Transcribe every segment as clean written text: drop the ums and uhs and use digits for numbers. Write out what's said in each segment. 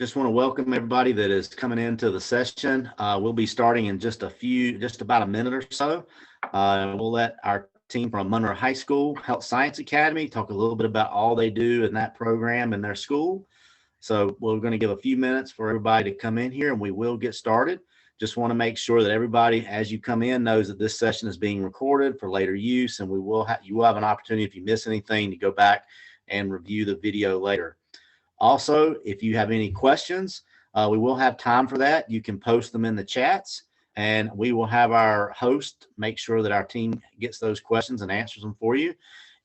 Just want to welcome everybody that is coming into the session. We'll be starting in just about a minute or so. We'll let our team from Monroe High School Health Science Academy talk a little bit about all they do in that program in their school. So we're going to give a few minutes for everybody to come in here and we will get started. Just want to make sure that everybody, as you come in, knows that this session is being recorded for later use, and you will have an opportunity, if you miss anything, to go back and review the video later. Also, if you have any questions, we will have time for that. You can post them in the chats, and we will have our host make sure that our team gets those questions and answers them for you.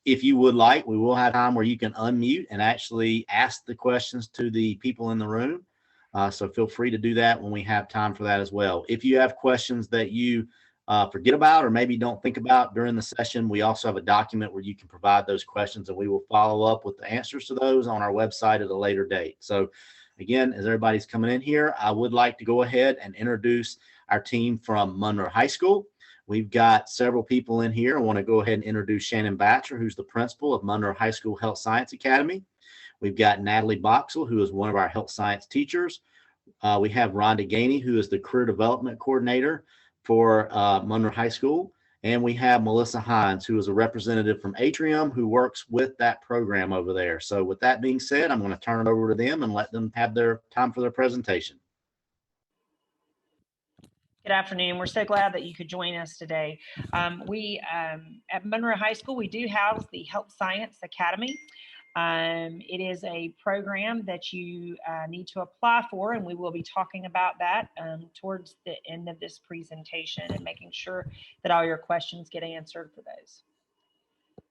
If you would like, we will have time where you can unmute and actually ask the questions to the people in the room. So feel free to do that when we have time for that as well. If you have questions that you forget about or maybe don't think about during the session, we also have a document where you can provide those questions, and we will follow up with the answers to those on our website at a later date. So again, as everybody's coming in here, I would like to go ahead and introduce our team from Monroe High School. We've got several people in here. I want to go ahead and introduce Shannon Batcher, who's the principal of Monroe High School Health Science Academy. We've got Natalie Boxell, who is one of our health science teachers. We have Rhonda Gainey, who is the career development coordinator for Monroe High School. And we have Melissa Hines, who is a representative from Atrium, who works with that program over there. So with that being said, I'm going to turn it over to them and let them have their time for their presentation. Good afternoon. We're so glad that you could join us today. At Monroe High School, we do house the Health Science Academy. It is a program that you need to apply for, and we will be talking about that towards the end of this presentation and making sure that all your questions get answered for those.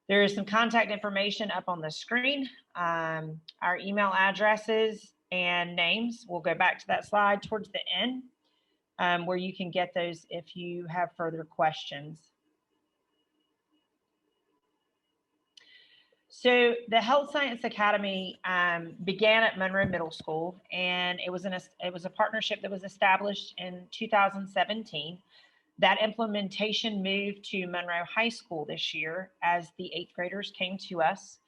There is some contact information up on the screen. Our email addresses and names. We'll go back to that slide towards the end where you can get those if you have further questions. So the Health Science Academy began at Monroe Middle School, and it was a partnership that was established in 2017. That implementation moved to Monroe High School this year as the 8th graders came to us,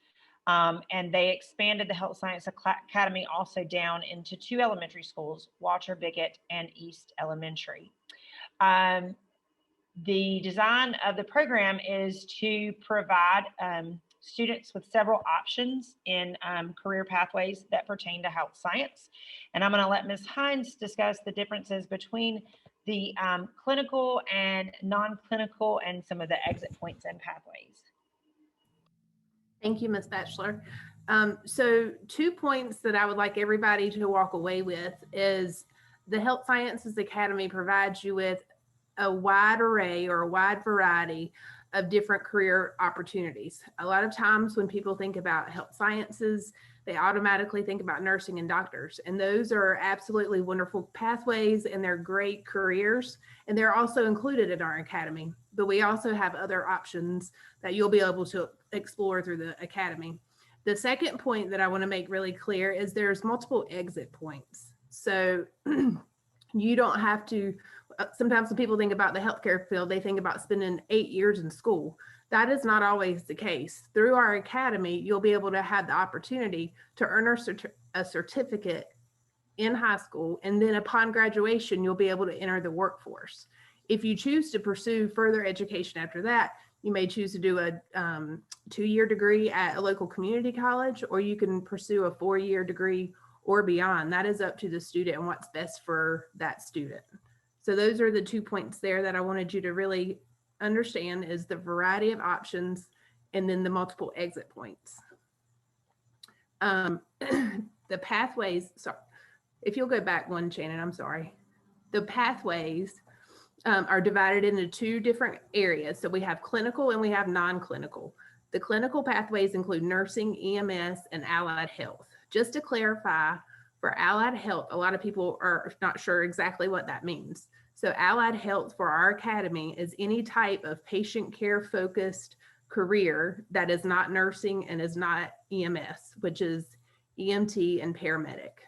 and they expanded the Health Science Academy also down into 2 elementary schools, Walter Biggett and East Elementary. The design of the program is to provide students with several options in career pathways that pertain to health science. And I'm going to let Ms. Hines discuss the differences between the clinical and non-clinical and some of the exit points and pathways. Thank you, Ms. Batchelor. So 2 points that I would like everybody to walk away with is the Health Sciences Academy provides you with a wide array or a wide variety of different career opportunities. A lot of times when people think about health sciences, they automatically think about nursing and doctors, and those are absolutely wonderful pathways and they're great careers, and they're also included in our academy. But we also have other options that you'll be able to explore through the academy. The second point that I want to make really clear is there's multiple exit points. So you don't have to, sometimes when people think about the healthcare field, they think about spending 8 years in school. That is not always the case. Through our academy, you'll be able to have the opportunity to earn a certificate in high school, and then upon graduation, you'll be able to enter the workforce. If you choose to pursue further education after that, you may choose to do a 2-year degree at a local community college, or you can pursue a 4-year degree or beyond. That is up to the student and what's best for that student. So those are the 2 points there that I wanted you to really understand, is the variety of options and then the multiple exit points. The pathways, sorry, if you'll go back one, Shannon, I'm sorry. The pathways are divided into 2 different areas. So we have clinical and we have non-clinical. The clinical pathways include nursing, EMS, and allied health. Just to clarify, for allied health, a lot of people are not sure exactly what that means. So allied health for our academy is any type of patient care focused career that is not nursing and is not EMS, which is EMT and paramedic.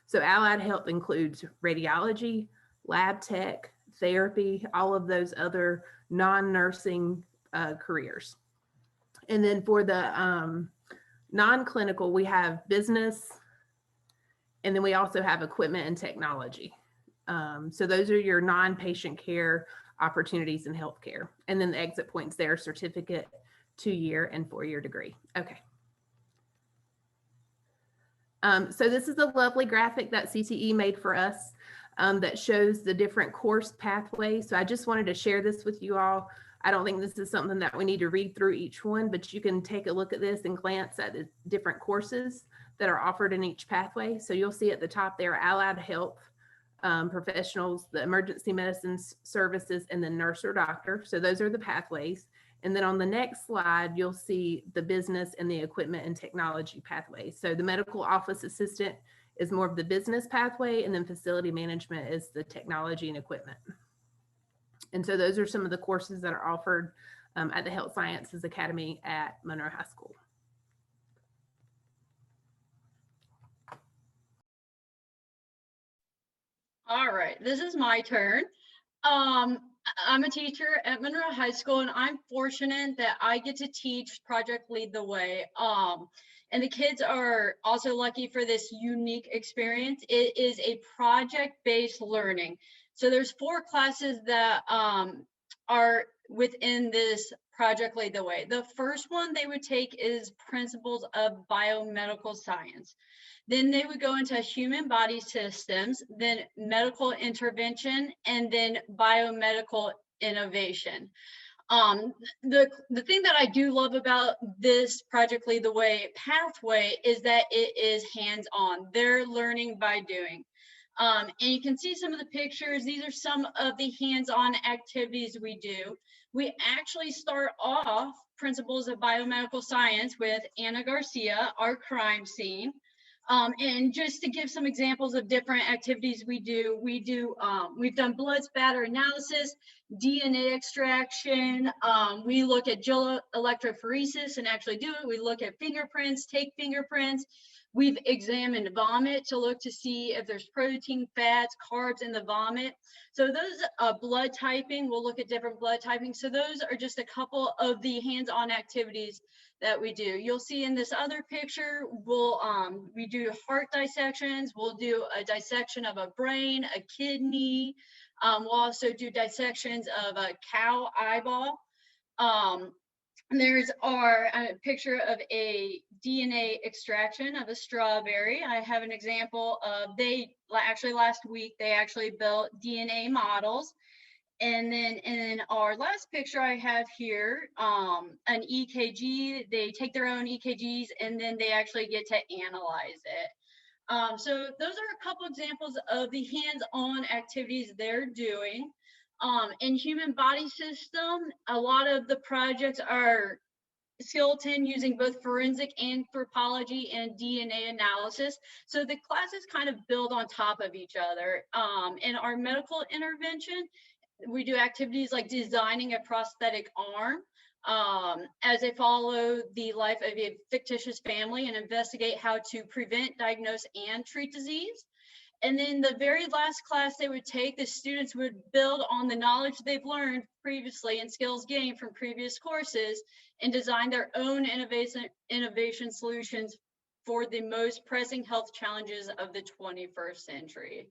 So allied health includes radiology, lab tech, therapy, all of those other non-nursing careers. And then for the non-clinical, we have business, And then we also have equipment and technology. So those are your non-patient care opportunities in healthcare. And then the exit points there, certificate, 2-year and 4-year degree. Okay. So this is a lovely graphic that CTE made for us that shows the different course pathways. So I just wanted to share this with you all. I don't think this is something that we need to read through each one, but you can take a look at this and glance at the different courses that are offered in each pathway. So you'll see at the top there, allied health professionals, the emergency medicine services, and the nurse or doctor. So those are the pathways. And then on the next slide, you'll see the business and the equipment and technology pathway. So the medical office assistant is more of the business pathway, and then facility management is the technology and equipment. And so those are some of the courses that are offered at the Health Sciences Academy at Monroe High School. All right, this is my turn. I'm a teacher at Monroe High School, and I'm fortunate that I get to teach Project Lead the Way. And the kids are also lucky for this unique experience. It is a project-based learning. So there's 4 classes that are within this Project Lead the Way. The first one they would take is Principles of Biomedical Science. Then they would go into human body systems, then medical intervention, and then biomedical innovation. The thing that I do love about this Project Lead the Way pathway is that it is hands-on. They're learning by doing. And you can see some of the pictures. These are some of the hands-on activities we do. We actually start off Principles of Biomedical Science with Anna Garcia, our crime scene. And just to give some examples of different activities we've done blood spatter analysis, DNA extraction. We look at gel electrophoresis and actually do it. We look at fingerprints, take fingerprints. We've examined vomit to look to see if there's protein, fats, carbs in the vomit. So those blood typing, we'll look at different blood typing. So those are just a couple of the hands-on activities that we do. You'll see in this other picture, we do heart dissections. We'll do a dissection of a brain, a kidney. We'll also do dissections of a cow eyeball. There's a picture of a DNA extraction of a strawberry. I have an example of, last week, they actually built DNA models. And then in our last picture I have here, an EKG, they take their own EKGs and then they actually get to analyze it. So those are a couple examples of the hands-on activities they're doing. In human body system, a lot of the projects are skeleton using both forensic anthropology and DNA analysis. So the classes kind of build on top of each other. In our medical intervention, we do activities like designing a prosthetic arm as they follow the life of a fictitious family and investigate how to prevent, diagnose, and treat disease. And then the very last class they would take, the students would build on the knowledge they've learned previously and skills gained from previous courses and design their own innovation solutions for the most pressing health challenges of the 21st century.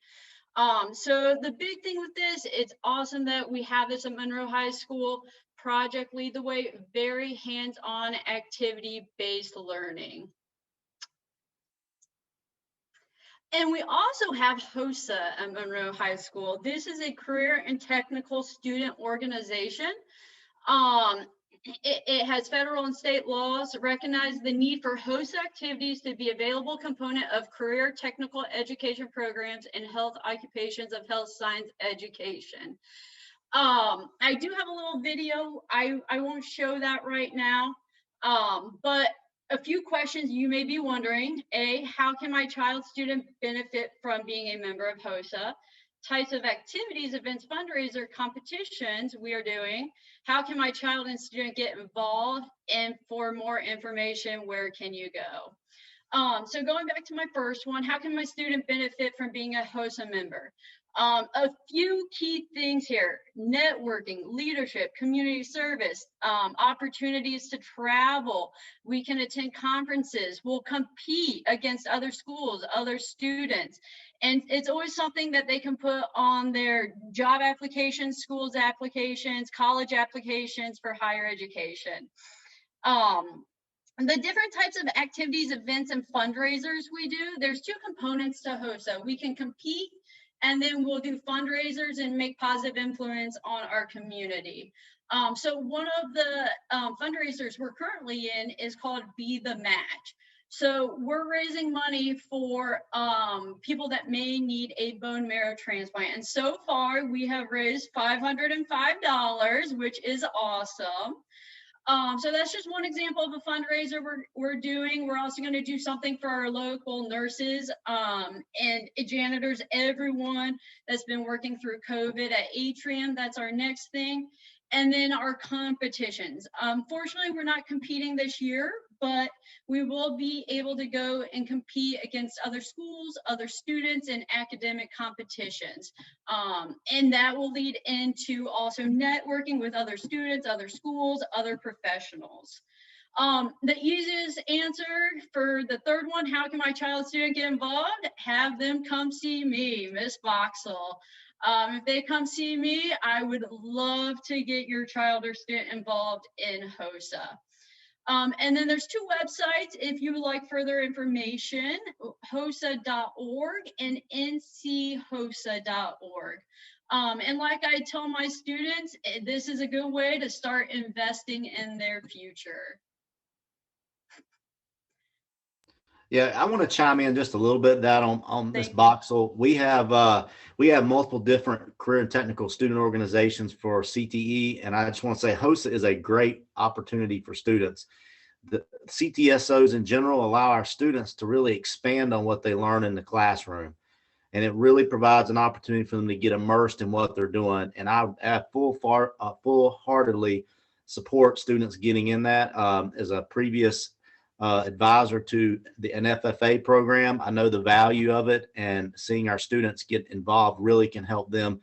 So the big thing with this, it's awesome that we have this at Monroe High School. Project Lead the Way, very hands-on activity-based learning. And we also have HOSA at Monroe High School. This is a career and technical student organization. It has federal and state laws recognize the need for HOSA activities to be a available component of career technical education programs and health occupations of health science education. I do have a little video. I won't show that right now, but a few questions you may be wondering. A, how can my child student benefit from being a member of HOSA? Types of activities, events, fundraiser, competitions we are doing. How can my child and student get involved? And for more information, where can you go? So going back to my first one, how can my student benefit from being a HOSA member? A few key things here: networking, leadership, community service, opportunities to travel. We can attend conferences. We'll compete against other schools, other students. And it's always something that they can put on their job applications, schools applications, college applications for higher education. The different types of activities, events, and fundraisers we do, there's two components to HOSA. We can compete, and then we'll do fundraisers and make positive influence on our community. So one of the fundraisers we're currently in is called Be the Match. So we're raising money for people that may need a bone marrow transplant. And so far we have raised $505, which is awesome. So that's just one example of a fundraiser we're doing. We're also going to do something for our local nurses and janitors, everyone that's been working through COVID at Atrium. That's our next thing. And then our competitions. Fortunately, we're not competing this year, but we will be able to go and compete against other schools, other students in academic competitions. And that will lead into also networking with other students, other schools, other professionals. The easiest answer for the third one, how can my child student get involved? Have them come see me, Miss Boxall. If they come see me, I would love to get your child or student involved in HOSA. And then there's two websites if you would like further information, HOSA.org and NCHOSA.org. And like I tell my students, this is a good way to start investing in their future. Yeah, I want to chime in just a little bit that on Ms. Thank you. Boxall. We have multiple different career and technical student organizations for CTE, and I just want to say HOSA is a great opportunity for students. The CTSOs in general allow our students to really expand on what they learn in the classroom, and it really provides an opportunity for them to get immersed in what they're doing. And I full-heartedly support students getting in that. As a previous advisor to an FFA program, I know the value of it, and seeing our students get involved really can help them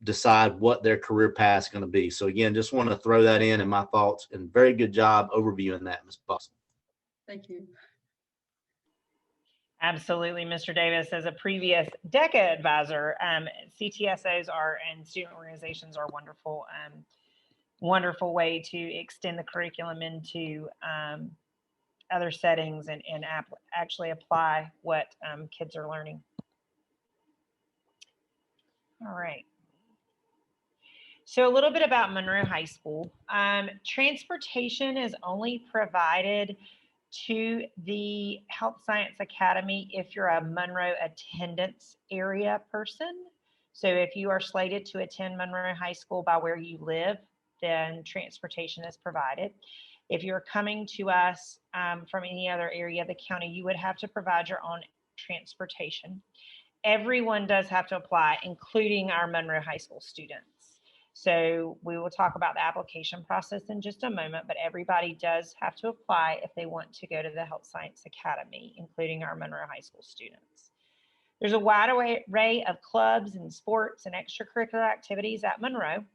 decide what their career path is going to be. So again, just want to throw that in my thoughts, and very good job overviewing that, Ms. Boxall. Thank you. Absolutely, Mr. Davis. As a previous DECA advisor, CTSOs and student organizations are wonderful, wonderful way to extend the curriculum into other settings and actually apply what kids are learning. All right. So a little bit about Monroe High School. Transportation is only provided to the Health Science Academy if you're a Monroe attendance area person. So if you are slated to attend Monroe High School by where you live, then transportation is provided. If you're coming to us from any other area of the county, you would have to provide your own transportation. Everyone does have to apply, including our Monroe High School students. So we will talk about the application process in just a moment, but everybody does have to apply if they want to go to the Health Science Academy, including our Monroe High School students. There's a wide array of clubs and sports and extracurricular activities at Monroe.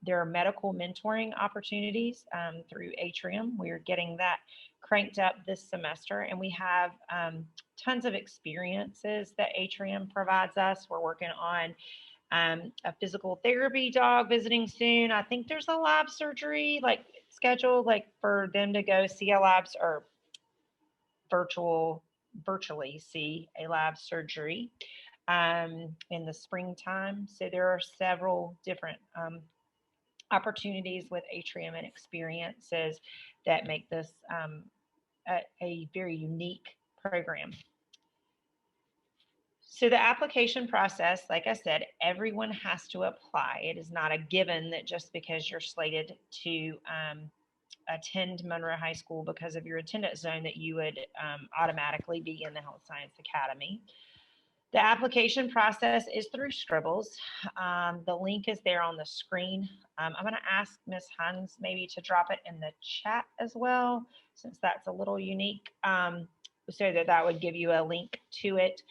There are medical mentoring opportunities through Atrium. We're getting that cranked up this semester, and we have tons of experiences that Atrium provides us. We're working on a physical therapy dog visiting soon. I think there's a lab surgery scheduled for them to go see a labs or virtually see a lab surgery in the springtime. So there are several different opportunities with Atrium and experiences that make this a very unique program. So the application process, like I said, everyone has to apply. It is not a given that just because you're slated to attend Monroe High School because of your attendance zone that you would automatically be in the Health Science Academy. The application process is through Scribbles. The link is there on the screen. I'm going to ask Ms. Hines maybe to drop it in the chat as well, since that's a little unique. so that would give you a link to it.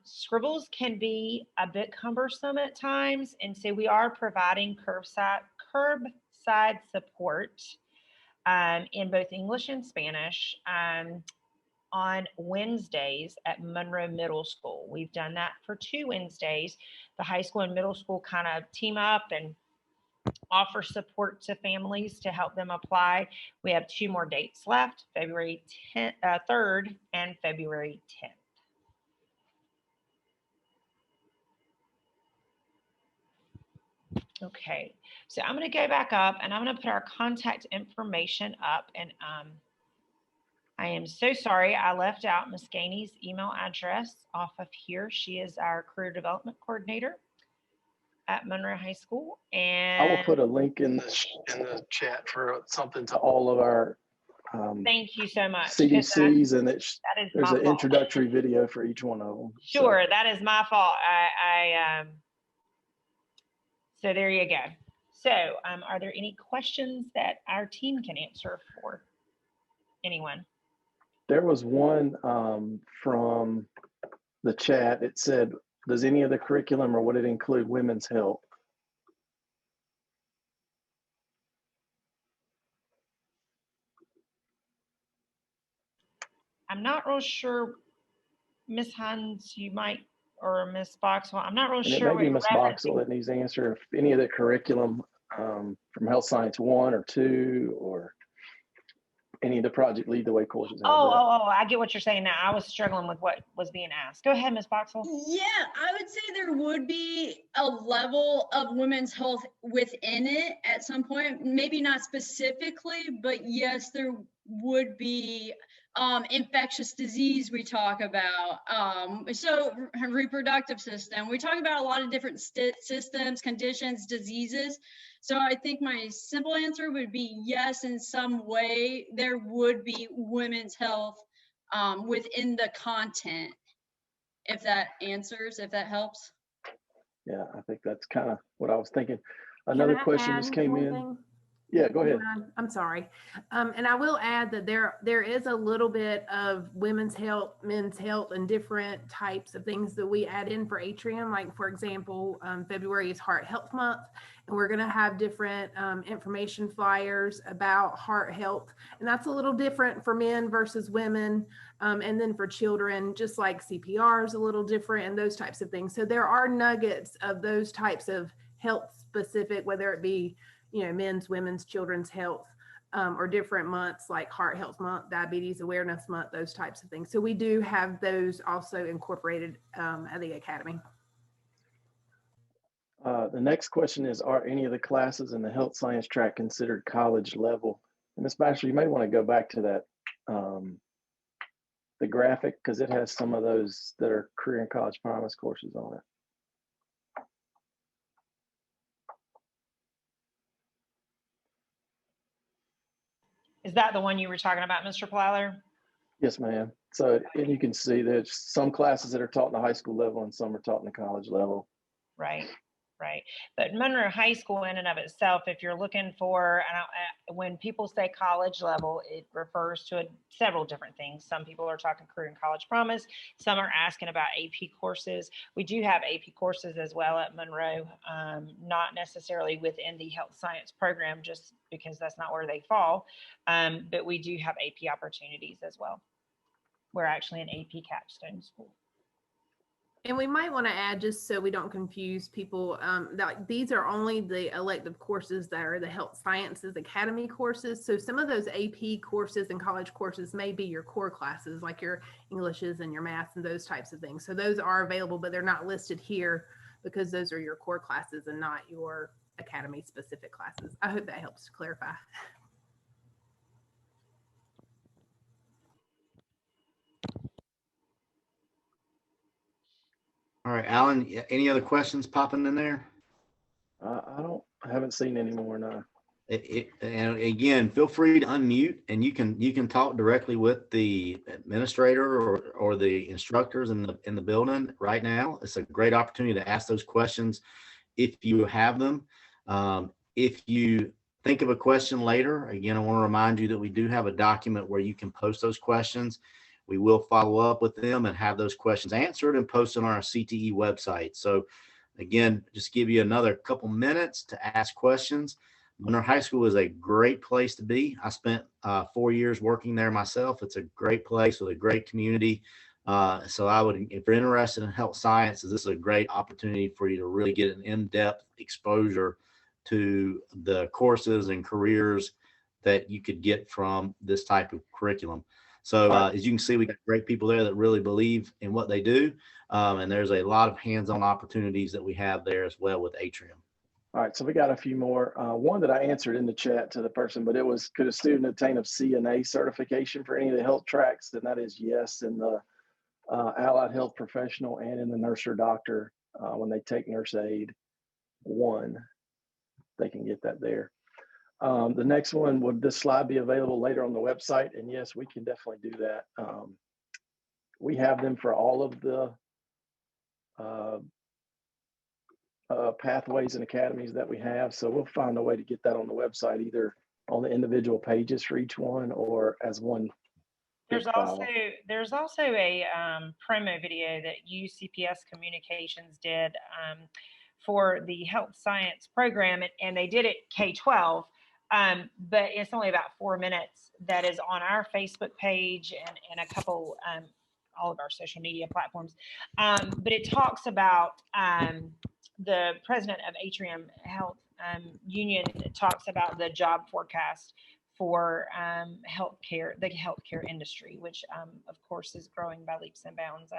Scribbles can be a bit cumbersome at times, and so we are providing curbside support in both English and Spanish on Wednesdays at Monroe Middle School. We've done that for 2 Wednesdays. The high school and middle school kind of team up and offer support to families to help them apply. We have 2 more dates left, February 3rd and February 10th. Okay, so I'm going to go back up and I'm going to put our contact information up. And I am so sorry I left out Miss Gainey's email address off of here. She is our career development coordinator at Monroe High School. And I will put a link in the chat for something to all of our thank you so much. CDCs, and there's an fault. introductory video for each one of them. Sure, so that is my fault. So there you go. So are there any questions that our team can answer for anyone? There was one from the chat. It said, does any of the curriculum or would it include women's health? I'm not real sure, Ms. Hines, you might, or Ms. Boxwell, I'm not real sure. It may be Ms. Boxwell that needs to answer if any of the curriculum from Health Science 1 or 2 or any of the Project Lead the Way courses. I get what you're saying now. I was struggling with what was being asked. Go ahead, Ms. Boxwell. Yeah, I would say there would be a level of women's health within it at some point, maybe not specifically, but yes, there would be infectious disease we talk about. So reproductive system, we talk about a lot of different systems, conditions, diseases. So I think my simple answer would be yes, in some way, there would be women's health within the content, if that answers, if that helps. Yeah, I think that's kind of what I was thinking. Another question just came in. Yeah, go ahead. I'm sorry. And I will add that there is a little bit of women's health, men's health, and different types of things that we add in for Atrium. Like, for example, February is Heart Health Month, and we're going to have different information flyers about heart health. And that's a little different for men versus women. And then for children, just like CPR is a little different and those types of things. So there are nuggets of those types of health specific, whether it be men's, women's, children's health, or different months like Heart Health Month, Diabetes Awareness Month, those types of things. So we do have those also incorporated at the Academy. The next question is, are any of the classes in the health science track considered college level? And Ms. Bachelor, you may want to go back to that, the graphic, because it has some of those that are career and college promise courses on it. Is that the one you were talking about, Mr. Plyler? Yes, ma'am. So, and you can see there's some classes that are taught in the high school level and some are taught in the college level. Right. But Monroe High School in and of itself, if you're looking for, when people say college level, it refers to several different things. Some people are talking career and college promise. Some are asking about AP courses. We do have AP courses as well at Monroe, not necessarily within the health science program, just because that's not where they fall. But we do have AP opportunities as well. We're actually an AP capstone school. And we might want to add, just so we don't confuse people, that these are only the elective courses that are the Health Sciences Academy courses. So some of those AP courses and college courses may be your core classes, like your Englishes and your maths and those types of things. So those are available, but they're not listed here because those are your core classes and not your Academy specific classes. I hope that helps to clarify. All right, Alan, any other questions popping in there? I haven't seen any more, no. And again, feel free to unmute and you can talk directly with the administrator or the instructors in the building right now. It's a great opportunity to ask those questions if you have them. If you think of a question later, again, I want to remind you that we do have a document where you can post those questions. we will follow up with them and have those questions answered and posted on our CTE website. So again, just give you another couple minutes to ask questions. Monroe High School is a great place to be. I spent 4 years working there myself. It's a great place with a great community. So I would, if you're interested in health sciences, this is a great opportunity for you to really get an in-depth exposure to the courses and careers that you could get from this type of curriculum. So as you can see, we got great people there that really believe in what they do. And there's a lot of hands-on opportunities that we have there as well with Atrium. All right, so we got a few more. One that I answered in the chat to the person, but it was, could a student obtain a CNA certification for any of the health tracks? And that is yes, in the allied health professional and in the nurse or doctor. When they take nurse aid 1, they can get that there. The next one, would this slide be available later on the website? And yes, we can definitely do that. We have them for all of the pathways and academies that we have. So we'll find a way to get that on the website, either on the individual pages for each one or as one. There's also a promo video that UCPS Communications did for the health science program, and they did it K-12, but it's only about 4 minutes. That is on our Facebook page and a couple all of our social media platforms. But it talks about the president of Atrium Health Union talks about the job forecast for the healthcare industry, which of course is growing by leaps and bounds.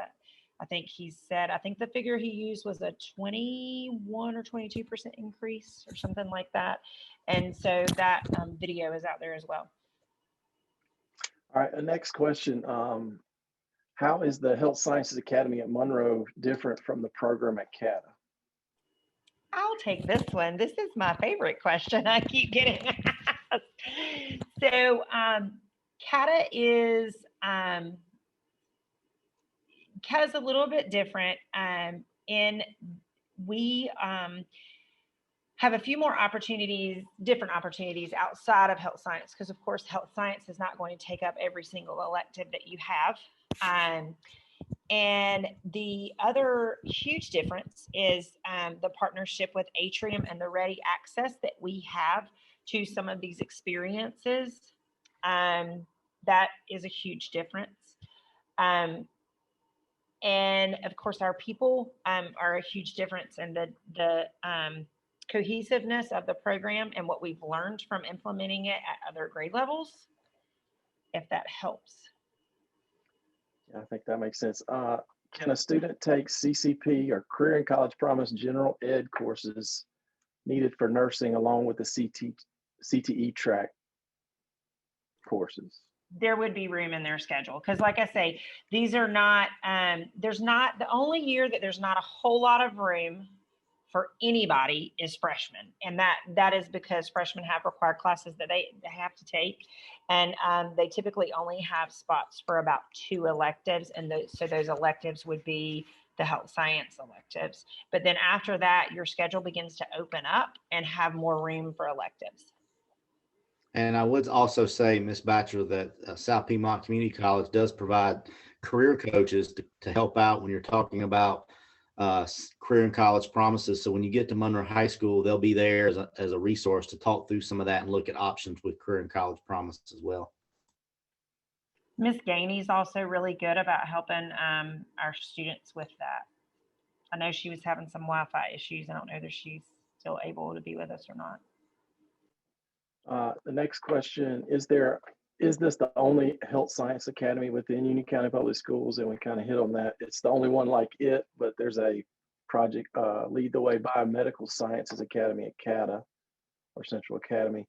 I think he said, I think the figure he used was a 21 or 22% increase or something like that. And so that video is out there as well. All right, the next question. How is the Health Sciences Academy at Monroe different from the program at CATA? I'll take this one. This is my favorite question I keep getting asked. So CATA is CATA's a little bit different in we have a few more opportunities, different opportunities outside of health science, because of course health science is not going to take up every single elective that you have. And the other huge difference is the partnership with Atrium and the ready access that we have to some of these experiences. That is a huge difference. And of course, our people are a huge difference, and the cohesiveness of the program and what we've learned from implementing it at other grade levels, if that helps. I think that makes sense. Can a student take CCP or Career and College Promise General Ed courses needed for nursing along with the CTE track courses? There would be room in their schedule, because like I say, these are not, there's not, the only year that there's not a whole lot of room for anybody is freshmen. And that is because freshmen have required classes that they have to take. And they typically only have spots for about 2 electives. And so those electives would be the health science electives. But then after that, your schedule begins to open up and have more room for electives. And I would also say, Ms. Batcher, that South Piedmont Community College does provide career coaches to help out when you're talking about career and college promises. So when you get to Monroe High School, they'll be there as a resource to talk through some of that and look at options with career and college promises as well. Ms. Gainey's also really good about helping our students with that. I know she was having some Wi-Fi issues. I don't know if she's still able to be with us or not. The next question, is this the only health science academy within Union County Public Schools? And we kind of hit on that. It's the only one like it, but there's a project, Lead the Way Biomedical Sciences Academy at CATA, or Central Academy.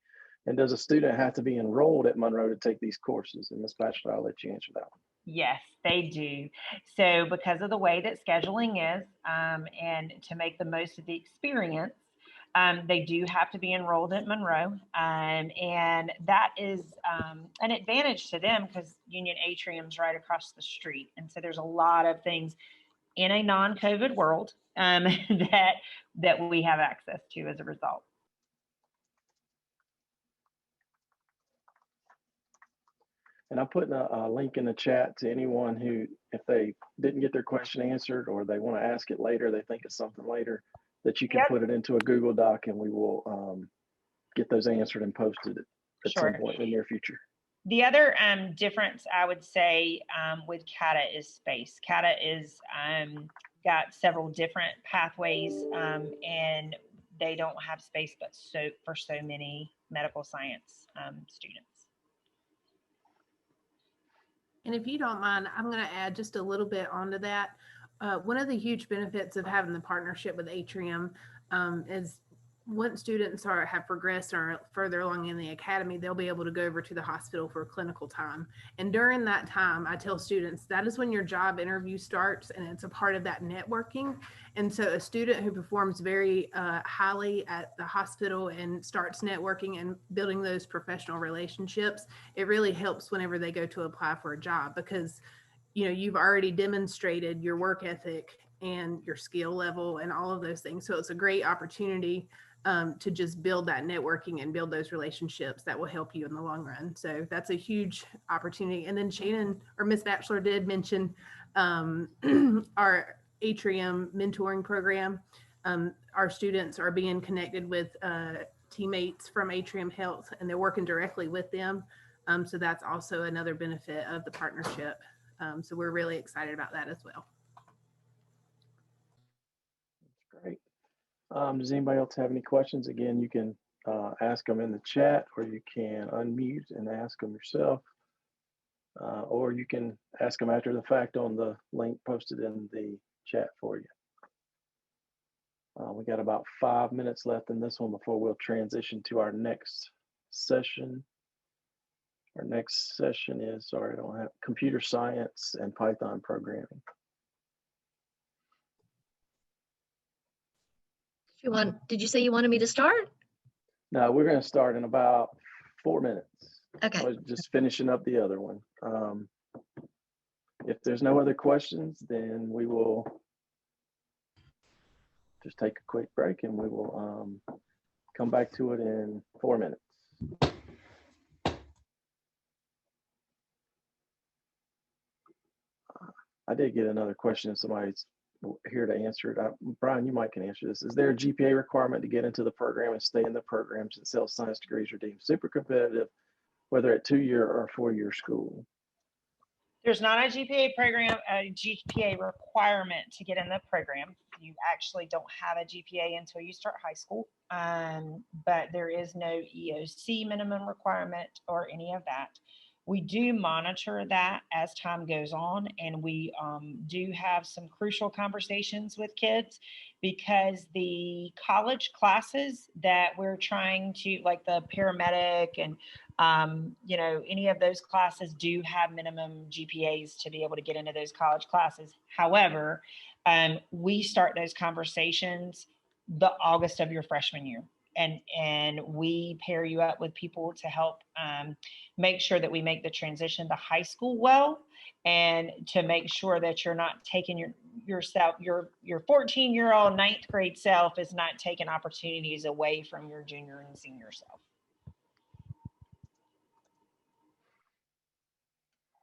And does a student have to be enrolled at Monroe to take these courses? And Ms. Batchelor, I'll let you answer that one. Yes, they do. So because of the way that scheduling is, and to make the most of the experience, they do have to be enrolled at Monroe. And that is an advantage to them because Union Atrium's right across the street. And so there's a lot of things in a non-COVID world that we have access to as a result. And I'm putting a link in the chat to anyone who, if they didn't get their question answered or they want to ask it later, they think of something later, that you can Yep. put it into a Google Doc and we will get those answered and posted at some Sure. point in the near future. The other difference I would say with CATA is space. CATA is got several different pathways and they don't have space but for so many medical science students. And if you don't mind, I'm going to add just a little bit onto that. One of the huge benefits of having the partnership with Atrium is once students have progressed or are further along in the academy, they'll be able to go over to the hospital for clinical time. And during that time, I tell students that is when your job interview starts, and it's a part of that networking. And so a student who performs very highly at the hospital and starts networking and building those professional relationships, it really helps whenever they go to apply for a job, because you've already demonstrated your work ethic and your skill level and all of those things. So it's a great opportunity to just build that networking and build those relationships that will help you in the long run. So that's a huge opportunity. And then Shannon or Ms. Batchelor did mention our Atrium mentoring program. Our students are being connected with teammates from Atrium Health, and they're working directly with them. So that's also another benefit of the partnership. So we're really excited about that as well. That's great. Does anybody else have any questions? Again, you can ask them in the chat, or you can unmute and ask them yourself, or you can ask them after the fact on the link posted in the chat for you. We got about 5 minutes left in this one before we'll transition to our next session. Our next session is, sorry, I don't have computer science and Python programming. Did you say you wanted me to start? No, we're going to start in about 4 minutes. Okay. I was just finishing up the other one. If there's no other questions, then we will just take a quick break and we will come back to it in 4 minutes. I did get another question if somebody's here to answer it. Brian, you might can answer this. Is there a GPA requirement to get into the program and stay in the program since health science degrees are deemed super competitive, whether at 2-year or 4-year school? There's not a GPA requirement to get in the program. You actually don't have a GPA until you start high school, but there is no EOC minimum requirement or any of that. We do monitor that as time goes on, and we do have some crucial conversations with kids, because the college classes that we're trying to, like the paramedic and any of those classes, do have minimum GPAs to be able to get into those college classes. However, we start those conversations the August of your freshman year. And we pair you up with people to help make sure that we make the transition to high school well, and to make sure that you're not taking your 14-year-old ninth grade self is not taking opportunities away from your junior and senior self.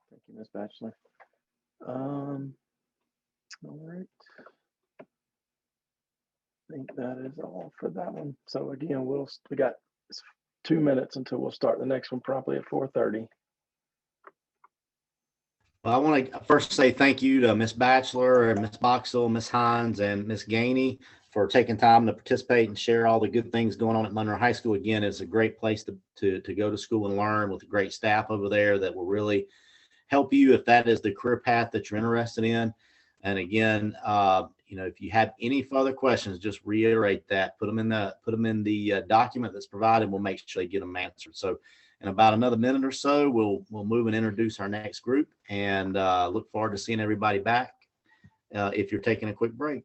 Thank you, Ms. Batchelor. All right. I think that is all for that one. So again, we got 2 minutes until we'll start the next one promptly at 4:30. Well, I want to first say thank you to Ms. Batchelor and Ms. Boxell, Ms. Hines, and Ms. Gainey for taking time to participate and share all the good things going on at Monroe High School. Again, it's a great place to go to school and learn with a great staff over there that will really help you if that is the career path that you're interested in. And again, if you have any further questions, just reiterate that. Put them in the document that's provided. We'll make sure they get them answered. So, in about another minute or so, we'll move and introduce our next group, and look forward to seeing everybody back if you're taking a quick break.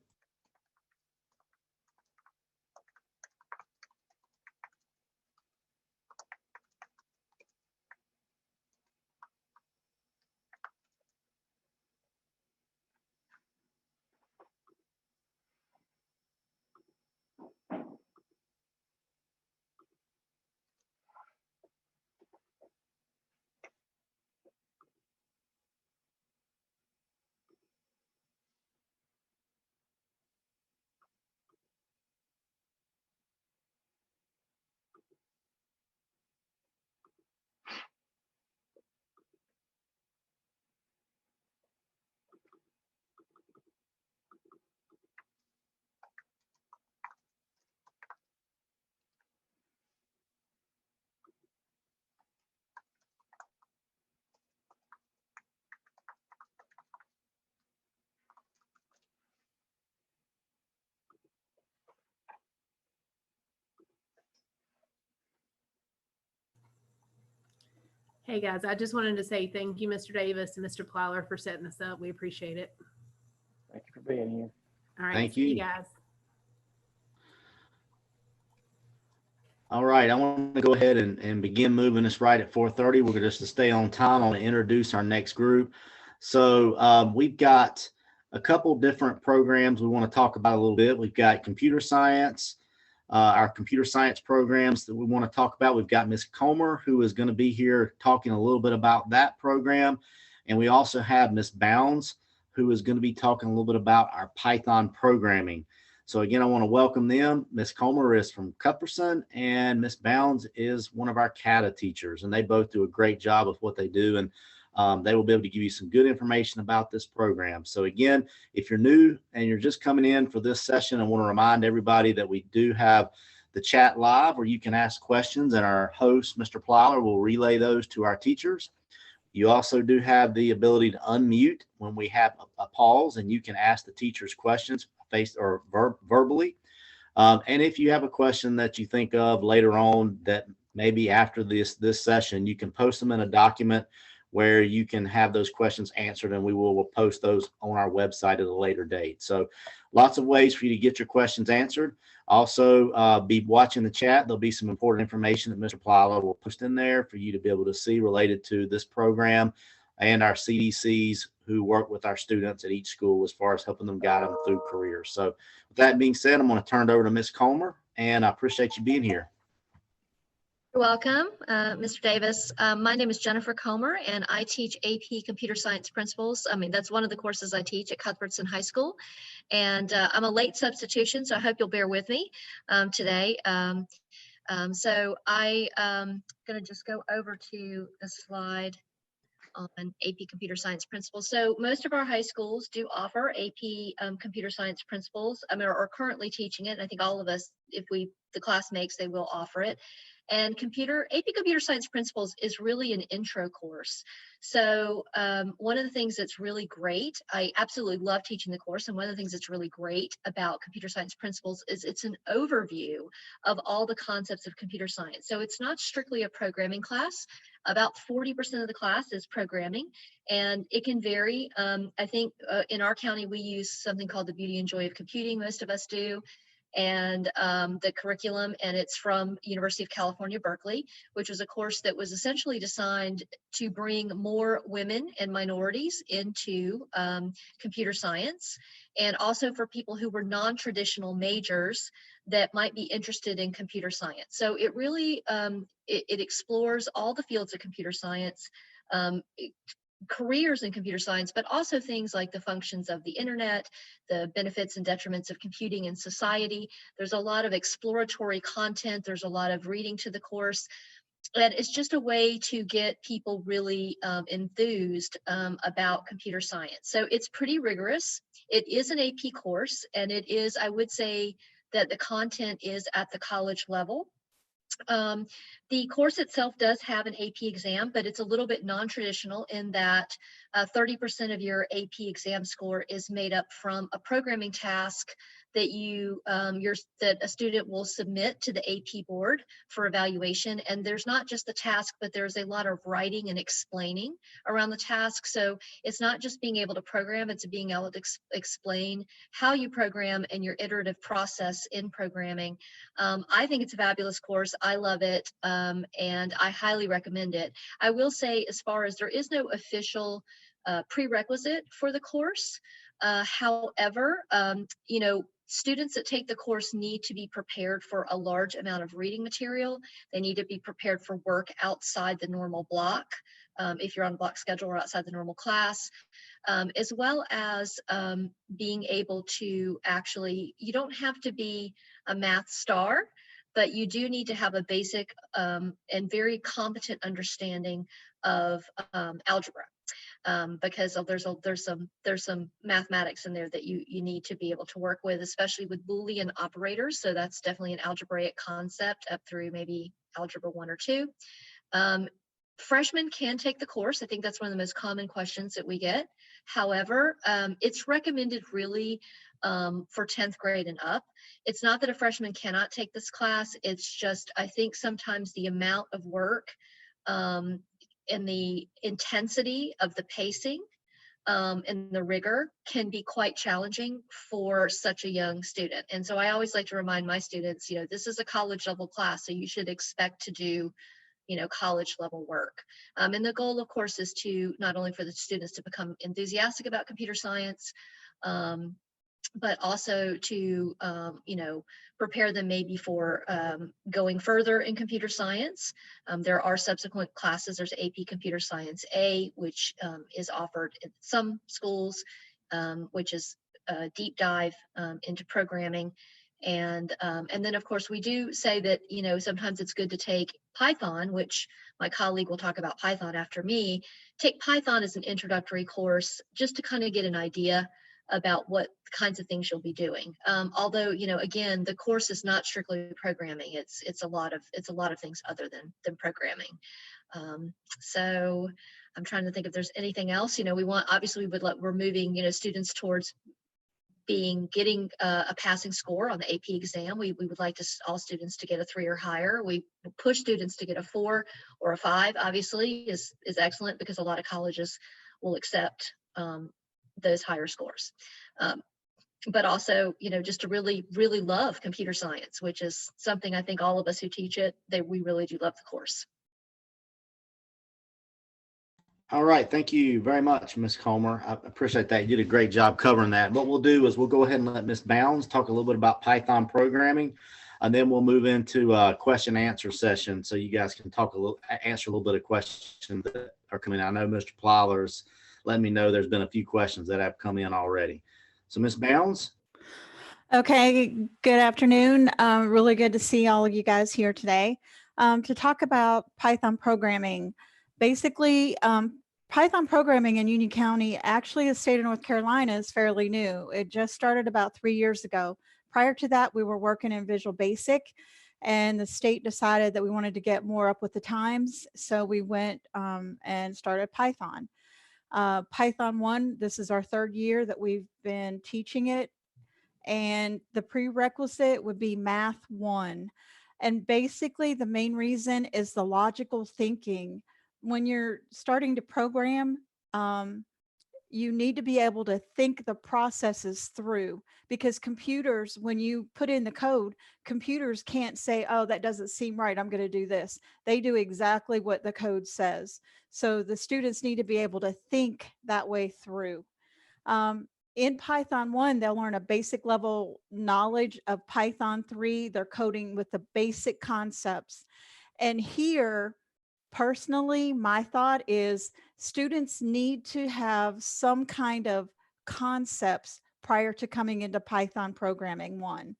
Hey guys, I just wanted to say thank you, Mr. Davis and Mr. Plyler, for setting this up. We appreciate it. Thank you for being here. All right, Thank see you you. guys. All right, I want to go ahead and begin moving this right at 4:30. We're just to stay on time. I want to introduce our next group. So we've got a couple different programs we want to talk about a little bit. We've got computer science, our computer science programs that we want to talk about. We've got Miss Comer, who is going to be here talking a little bit about that program. And we also have Miss Bounds, who is going to be talking a little bit about our Python programming. So again, I want to welcome them. Miss Comer is from Cuthbertson, and Miss Bounds is one of our CATA teachers, and they both do a great job of what they do, and they will be able to give you some good information about this program. So again, if you're new and you're just coming in for this session, I want to remind everybody that we do have the chat live where you can ask questions, and our host, Mr. Plyler, will relay those to our teachers. You also do have the ability to unmute when we have a pause, and you can ask the teachers questions face or verbally. And if you have a question that you think of later on that maybe after this session, you can post them in a document where you can have those questions answered, and we'll post those on our website at a later date. So lots of ways for you to get your questions answered. Also, be watching the chat. There'll be some important information that Mr. Plyler will post in there for you to be able to see related to this program and our CDCs who work with our students at each school as far as helping them guide them through careers. So with that being said, I'm going to turn it over to Ms. Comer, and I appreciate you being here. You're welcome, Mr. Davis. My name is Jennifer Comer, and I teach AP Computer Science Principles. I mean, that's one of the courses I teach at Cuthbertson High School. And I'm a late substitution, so I hope you'll bear with me today. So I'm going to just go over to the slide on AP Computer Science Principles. So most of our high schools do offer AP Computer Science Principles. I mean, are currently teaching it. I think all of us, if the class makes, they will offer it. And AP Computer Science Principles is really an intro course. So one of the things that's really great, I absolutely love teaching the course, and one of the things that's really great about Computer Science Principles is it's an overview of all the concepts of computer science. So it's not strictly a programming class. About 40% of the class is programming, and it can vary. I think in our county, we use something called the Beauty and Joy of Computing, most of us do, and the curriculum, and it's from University of California, Berkeley, which was a course that was essentially designed to bring more women and minorities into computer science, and also for people who were non-traditional majors that might be interested in computer science. So it really, it explores all the fields of computer science, careers in computer science, but also things like the functions of the internet, the benefits and detriments of computing in society. There's a lot of exploratory content. There's a lot of reading to the course. And it's just a way to get people really enthused about computer science. So it's pretty rigorous. It is an AP course, and it is, I would say that the content is at the college level. The course itself does have an AP exam, but it's a little bit non-traditional in that 30% of your AP exam score is made up from a programming task that that a student will submit to the AP board for evaluation. And there's not just the task, but there's a lot of writing and explaining around the task. So it's not just being able to program, it's being able to explain how you program and your iterative process in programming. I think it's a fabulous course. I love it, and I highly recommend it. I will say, as far as there is no official prerequisite for the course. However, students that take the course need to be prepared for a large amount of reading material. They need to be prepared for work outside the normal block, if you're on a block schedule or outside the normal class, as well as being able to actually, you don't have to be a math star, but you do need to have a basic and very competent understanding of algebra. Because there's some mathematics in there that you need to be able to work with, especially with Boolean operators. So that's definitely an algebraic concept up through maybe algebra 1 or 2. Freshmen can take the course. I think that's one of the most common questions that we get. However, it's recommended really for 10th grade and up. It's not that a freshman cannot take this class. It's just, I think sometimes the amount of work and the intensity of the pacing and the rigor can be quite challenging for such a young student. And so I always like to remind my students, this is a college level class, so you should expect to do, college level work. And the goal, of course, is to not only for the students to become enthusiastic about computer science, but also to, prepare them maybe for going further in computer science. There are subsequent classes. There's AP Computer Science A, which is offered in some schools, which is a deep dive into programming. And then, of course, we do say that, sometimes it's good to take Python, which my colleague will talk about Python after me. Take Python as an introductory course just to kind of get an idea about what kinds of things you'll be doing. Although, again, the course is not strictly programming. It's a lot of things other than programming. So I'm trying to think if there's anything else. We're moving, students towards getting a passing score on the AP exam. We would like all students to get a 3 or higher. We push students to get a 4 or a 5, obviously, is excellent, because a lot of colleges will accept those higher scores. But also, just to really, really love computer science, which is something I think all of us who teach it, we really do love the course. All right. Thank you very much, Ms. Comer. I appreciate that. You did a great job covering that. What we'll do is we'll go ahead and let Ms. Bounds talk a little bit about Python programming, and then we'll move into a question and answer session so you guys can answer a little bit of questions that are coming in. I know Mr. Plyler's letting me know there's been a few questions that have come in already. So Ms. Bounds. Okay, good afternoon. Really good to see all of you guys here today to talk about Python programming. Basically, Python programming in Union County, actually the state of North Carolina, is fairly new. It just started about 3 years ago. Prior to that, we were working in Visual Basic, and the state decided that we wanted to get more up with the times. So we went and started Python. Python 1, this is our 3rd year that we've been teaching it. And the prerequisite would be Math 1. And basically the main reason is the logical thinking. When you're starting to program, you need to be able to think the processes through, because computers, when you put in the code, computers can't say, oh, that doesn't seem right, I'm going to do this. They do exactly what the code says. So the students need to be able to think that way through. In Python 1, they'll learn a basic level knowledge of Python 3. They're coding with the basic concepts. And here, personally, my thought is students need to have some kind of concepts prior to coming into Python programming 1.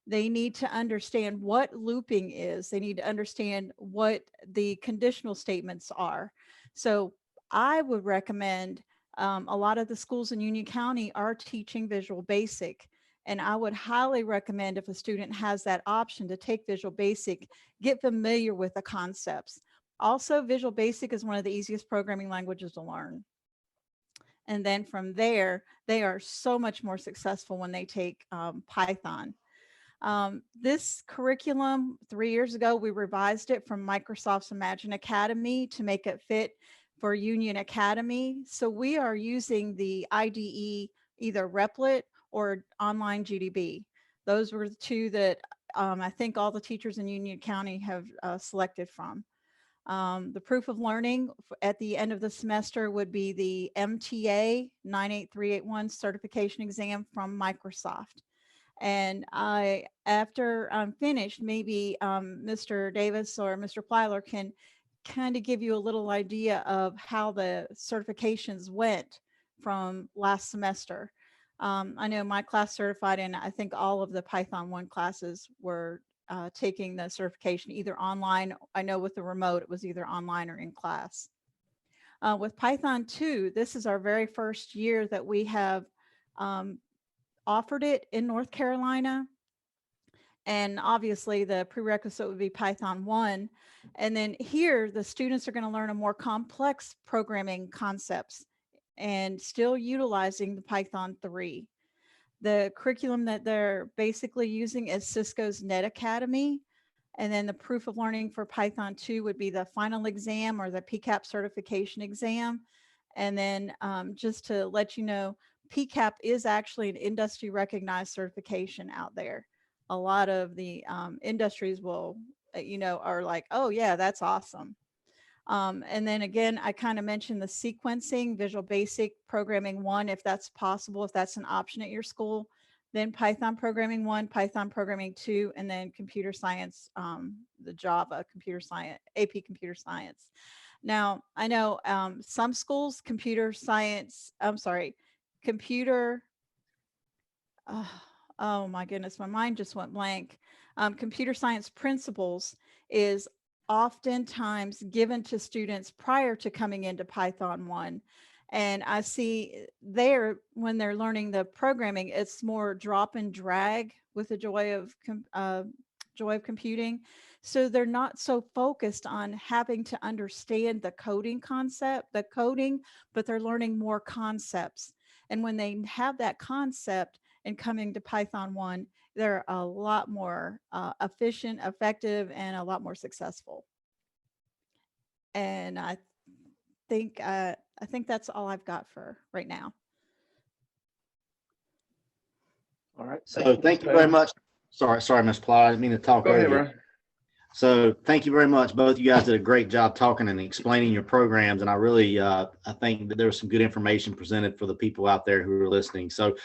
They need to understand what looping is. They need to understand what the conditional statements are. So I would recommend, a lot of the schools in Union County are teaching Visual Basic. And I would highly recommend, if a student has that option, to take Visual Basic, get familiar with the concepts. Also, Visual Basic is one of the easiest programming languages to learn. And then from there, they are so much more successful when they take Python. This curriculum, 3 years ago, we revised it from Microsoft's Imagine Academy to make it fit for Union Academy. So we are using the IDE, either Replit or Online GDB. Those were the two that I think all the teachers in Union County have selected from. The proof of learning at the end of the semester would be the MTA 98381 certification exam from Microsoft. And after I'm finished, maybe Mr. Davis or Mr. Plyler can kind of give you a little idea of how the certifications went from last semester. I know my class certified, and I think all of the Python 1 classes were taking the certification either online. I know with the remote, it was either online or in class. With Python 2, this is our very first year that we have offered it in North Carolina. And obviously the prerequisite would be Python 1. And then here, the students are going to learn a more complex programming concepts and still utilizing the Python 3. The curriculum that they're basically using is Cisco's Net Academy. And then the proof of learning for Python 2 would be the final exam or the PCAP certification exam. And then just to let you know, PCAP is actually an industry recognized certification out there. A lot of the industries will, are like, oh yeah, that's awesome. And then again, I kind of mentioned the sequencing, Visual Basic Programming 1, if that's possible, if that's an option at your school, then Python Programming 1, Python Programming 2, and then Computer Science, the Java Computer Science, AP Computer Science. Now, I know some schools, computer, oh my goodness, my mind just went blank. Computer Science Principles is oftentimes given to students prior to coming into Python 1. And I see there, when they're learning the programming, it's more drop and drag with the joy of computing. So they're not so focused on having to understand the coding concept, but they're learning more concepts. And when they have that concept and coming to Python 1, they're a lot more efficient, effective, and a lot more successful. And I think that's all I've got for right now. All right. So thank you very much. Sorry, Ms. Plot. I didn't mean to talk Go over ahead, you. Brian. So thank you very much. Both of you guys did a great job talking and explaining your programs. And I really, I think that there was some good information presented for the people out there who are listening. So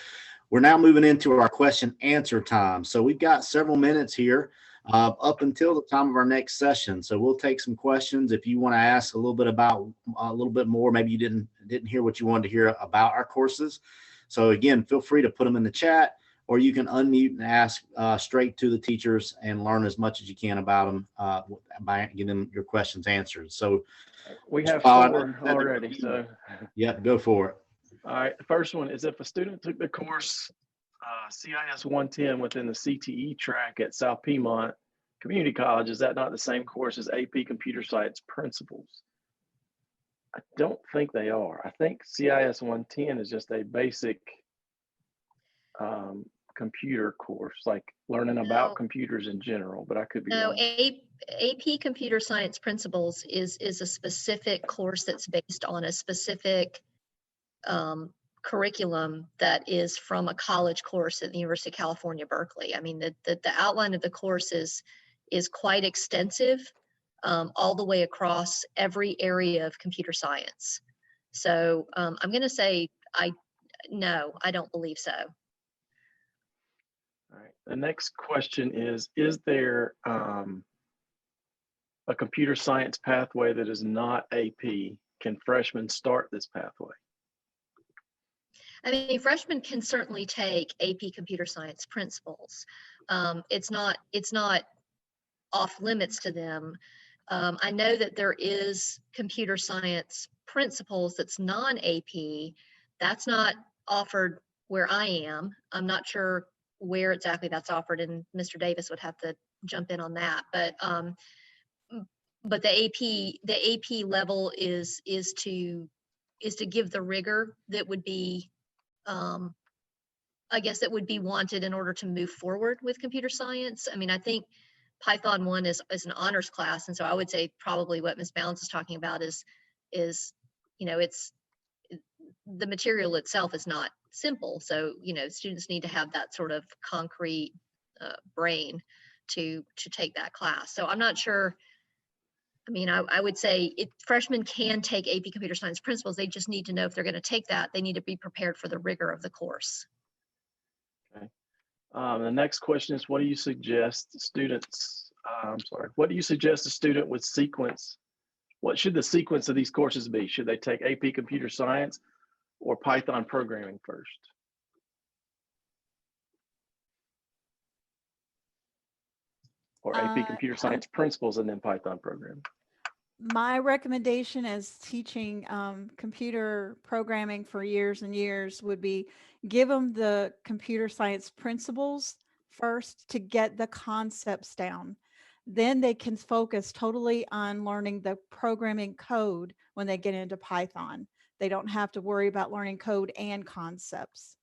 we're now moving into our question answer time. So we've got several minutes here up until the time of our next session. So we'll take some questions. If you want to ask a little bit more, maybe you didn't hear what you wanted to hear about our courses. So again, feel free to put them in the chat, or you can unmute and ask straight to the teachers and learn as much as you can about them by getting them your questions answered. So we have 4 already. So yep, go for it. All right. The first one is, if a student took the course CIS 110 within the CTE track at South Piedmont Community College, is that not the same course as AP Computer Science Principles? I don't think they are. I think CIS 110 is just a basic computer course, like learning about computers in general, but I could be wrong. AP Computer Science Principles is a specific course that's based on a specific curriculum that is from a college course at the University of California, Berkeley. I mean, the outline of the course is quite extensive, all the way across every area of computer science. So I'm going to say no, I don't believe so. All right. The next question is there a computer science pathway that is not AP? Can freshmen start this pathway? I mean, freshmen can certainly take AP Computer Science Principles. It's not off limits to them. I know that there is Computer Science Principles that's non-AP. That's not offered where I am. I'm not sure where exactly that's offered, and Mr. Davis would have to jump in on that. But the AP level is to give the rigor that would be, I guess, that would be wanted in order to move forward with computer science. I mean, I think Python 1 is an honors class, and so I would say probably what Ms. Bounds is talking about is it's the material itself is not simple. So students need to have that sort of concrete brain to take that class. So I'm not sure. I mean, I would say freshmen can take AP Computer Science Principles. They just need to know if they're going to take that, they need to be prepared for the rigor of the course. Okay. The next question is, what do you suggest students, what do you suggest a student would sequence? What should the sequence of these courses be? Should they take AP Computer Science or Python programming first? Or AP Computer Science Principles and then Python programming? My recommendation as teaching computer programming for years and years would be give them the computer science principles first to get the concepts down. Then they can focus totally on learning the programming code when they get into Python. They don't have to worry about learning code and concepts.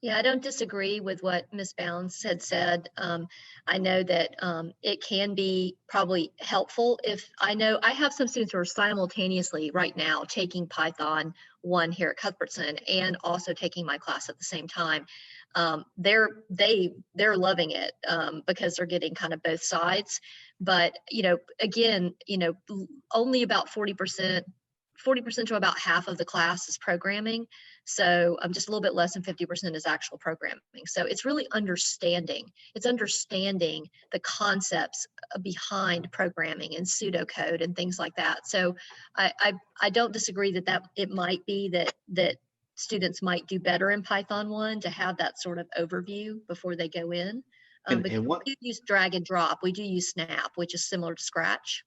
Yeah, I don't disagree with what Ms. Bounds had said. I know that it can be probably helpful if I know I have some students who are simultaneously right now taking Python 1 here at Cuthbertson and also taking my class at the same time. They're loving it because they're getting kind of both sides. But again, only about 40% to about half of the class is programming. So just a little bit less than 50% is actual programming. So it's really understanding. It's understanding the concepts behind programming and pseudocode and things like that. So I don't disagree that it might be that students might do better in Python 1 to have that sort of overview before they go in. And we do use drag and drop. We do use Snap, which is similar to Scratch.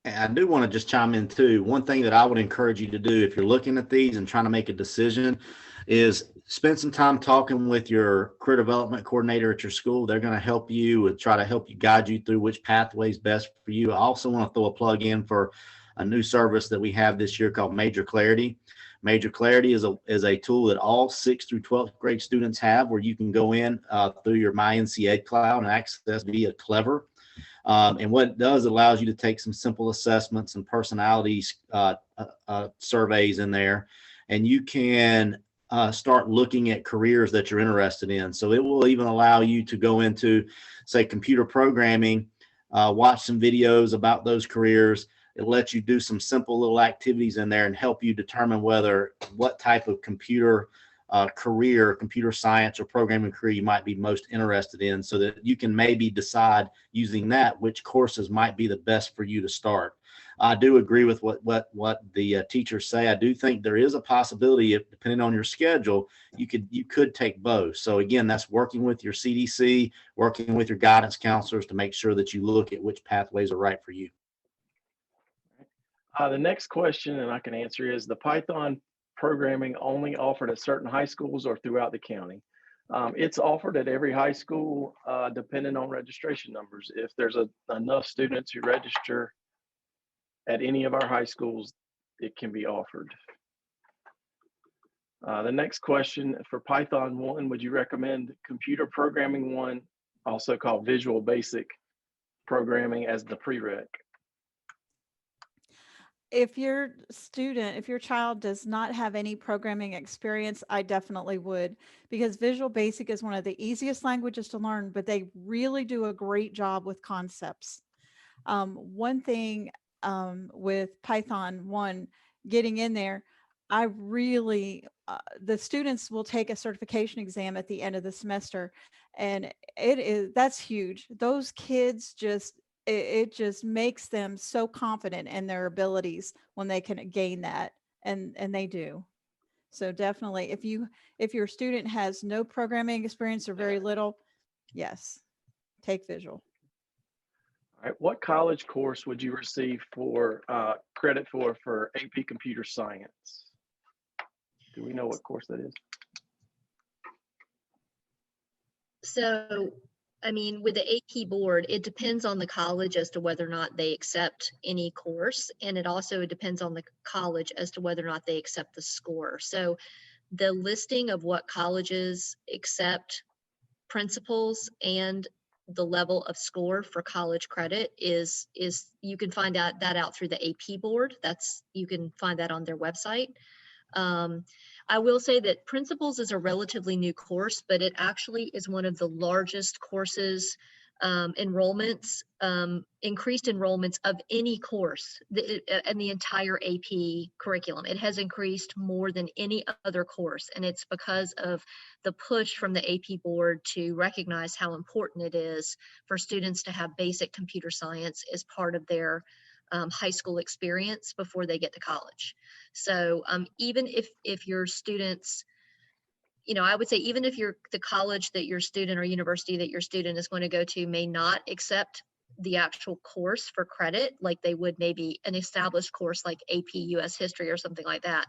I do want to just chime in too. One thing that I would encourage you to do if you're looking at these and trying to make a decision is spend some time talking with your career development coordinator at your school. They're going to help you and try to help you guide you through which pathway is best for you. I also want to throw a plug in for a new service that we have this year called Major Clarity. Major Clarity is a tool that all 6th through 12th grade students have, where you can go in through your MyNCA cloud and access via Clever. And what it does, it allows you to take some simple assessments and personality surveys in there, and you can start looking at careers that you're interested in. So it will even allow you to go into, say, computer programming, watch some videos about those careers. It lets you do some simple little activities in there and help you determine what type of computer computer science or programming career you might be most interested in, so that you can maybe decide using that which courses might be the best for you to start. I do agree with what the teachers say. I do think there is a possibility, if depending on your schedule, you could take both. So again, that's working with your CDC, working with your guidance counselors to make sure that you look at which pathways are right for you. The next question, and I can answer, is the Python programming only offered at certain high schools or throughout the county? It's offered at every high school, depending on registration numbers. If there's enough students who register at any of our high schools, it can be offered. The next question, for Python 1, would you recommend Computer Programming 1, also called Visual Basic Programming, as the prereq? If your child does not have any programming experience, I definitely would, because Visual Basic is one of the easiest languages to learn, but they really do a great job with concepts. One thing with Python 1, getting in there, I really, the students will take a certification exam at the end of the semester, and that's huge. Those kids it just makes them so confident in their abilities when they can gain that, and they do. So definitely, if your student has no programming experience or very little, yes, take Visual. All right, what college course would you receive for credit for AP Computer Science? Do we know what course that is? So, I mean, with the AP board, it depends on the college as to whether or not they accept any course. And it also depends on the college as to whether or not they accept the score. So the listing of what colleges accept principals and the level of score for college credit is you can find out through the AP board. You can find that on their website. I will say that Principles is a relatively new course, but it actually is one of the largest courses, increased enrollments of any course in the entire AP curriculum. It has increased more than any other course, and it's because of the push from the AP board to recognize how important it is for students to have basic computer science as part of their high school experience before they get to college. So even if your students, I would say even if the college that your student or university that your student is going to go to may not accept the actual course for credit, like they would maybe an established course like AP US History or something like that,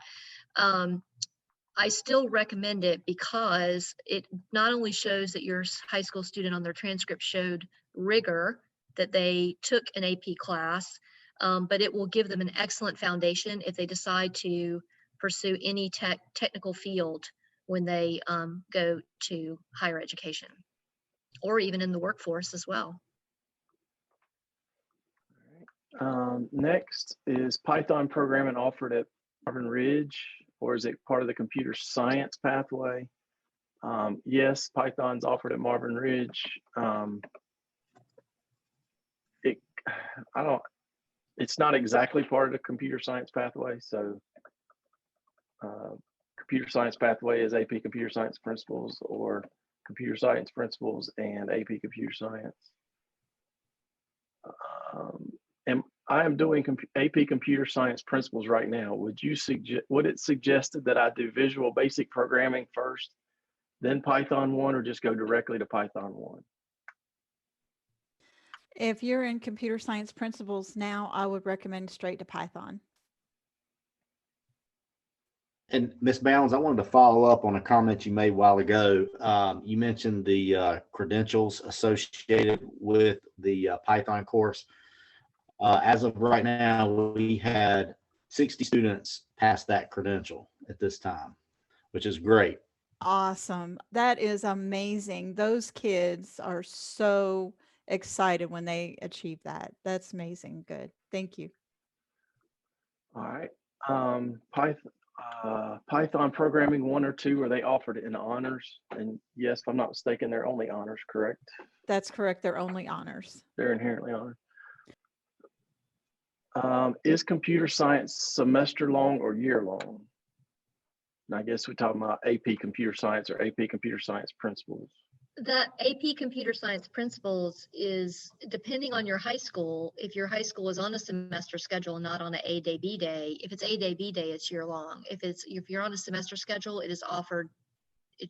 I still recommend it because it not only shows that your high school student on their transcript showed rigor, that they took an AP class, but it will give them an excellent foundation if they decide to pursue any technical field when they go to higher education or even in the workforce as well. Next, is Python programming offered at Marvin Ridge, or is it part of the computer science pathway? Yes, Python's offered at Marvin Ridge. It's not exactly part of the computer science pathway. So computer science pathway is AP Computer Science Principles or Computer Science Principles and AP Computer Science. And I am doing AP Computer Science Principles right now. Would it suggested that I do Visual Basic Programming first, then Python 1, or just go directly to Python 1? If you're in computer science principles now, I would recommend straight to Python. And Ms. Bounds, I wanted to follow up on a comment you made a while ago. You mentioned the credentials associated with the Python course. As of right now, we had 60 students pass that credential at this time, which is great. Awesome. That is amazing. Those kids are so excited when they achieve that. That's amazing. Good. Thank you. All right. Python programming 1 or 2, are they offered in honors? And yes, if I'm not mistaken, they're only honors, correct? That's correct. They're only honors. They're inherently honors. Is computer science semester long or year long? And I guess we're talking about AP Computer Science or AP Computer Science Principles. That AP Computer Science Principles is depending on your high school. If your high school is on a semester schedule, not on an A day, B day. If it's A day, B day, it's year long. If you're on a semester schedule, it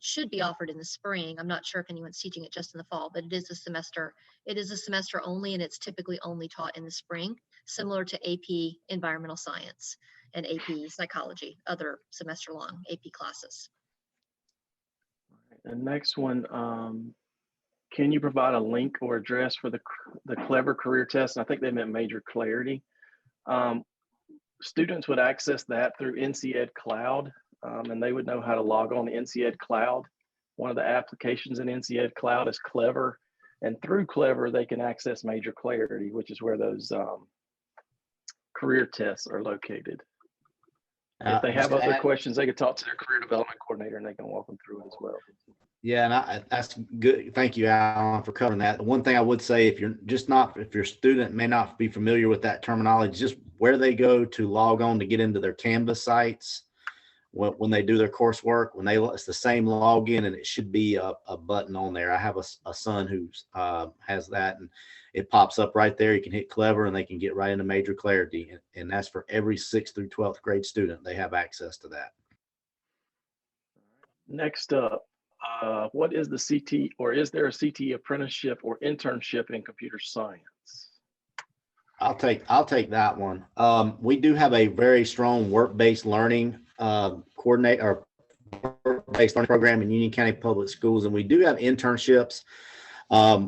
should be offered in the spring. I'm not sure if anyone's teaching it just in the fall, but it is a semester. It is a semester only, and it's typically only taught in the spring, similar to AP Environmental Science and AP Psychology, other semester long AP classes. The next one, can you provide a link or address for the Clever Career Test? And I think they meant Major Clarity. Students would access that through NCED Cloud, and they would know how to log on to NCED Cloud. One of the applications in NCED Cloud is Clever, and through Clever, they can access Major Clarity, which is where those career tests are located. If they have other questions, they could talk to their career development coordinator and they can walk them through it as well. Yeah, and that's good. Thank you, Alan, for covering that. One thing I would say, if your student may not be familiar with that terminology, just where they go to log on to get into their Canvas sites when they do their coursework, it's the same login, and it should be a button on there. I have a son who has that, and it pops up right there. You can hit Clever and they can get right into Major Clarity. And that's for every 6th through 12th grade student. They have access to that. Next up, what is the CT, or is there a CT apprenticeship or internship in computer science? I'll take that one. We do have a very strong work-based learning coordinator or work-based learning program in Union County Public Schools, and we do have internships.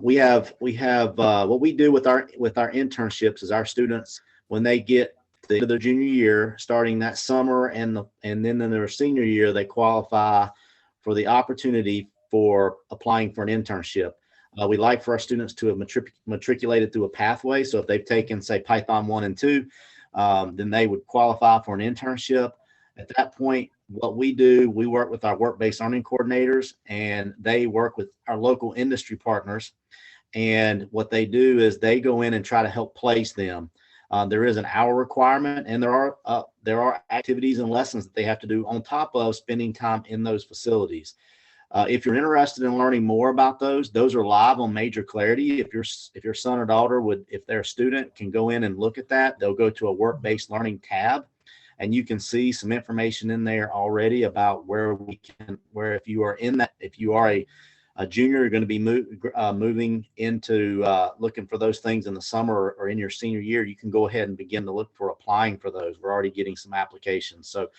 We have what we do with our internships is our students, when they get to the end of their junior year, starting that summer and then in their senior year, they qualify for the opportunity for applying for an internship. We like for our students to have matriculated through a pathway. So if they've taken, say, Python 1 and 2, then they would qualify for an internship. At that point, what we do, we work with our work-based learning coordinators, and they work with our local industry partners. And what they do is they go in and try to help place them. There is an hour requirement, and there are activities and lessons that they have to do on top of spending time in those facilities. If you're interested in learning more about those are live on Major Clarity. If your son or daughter if they're a student, can go in and look at that. They'll go to a work-based learning tab, and you can see some information in there already about where if you are a junior, you're going to be moving into looking for those things in the summer or in your senior year, you can go ahead and begin to look for applying for those. We're already getting some applications. So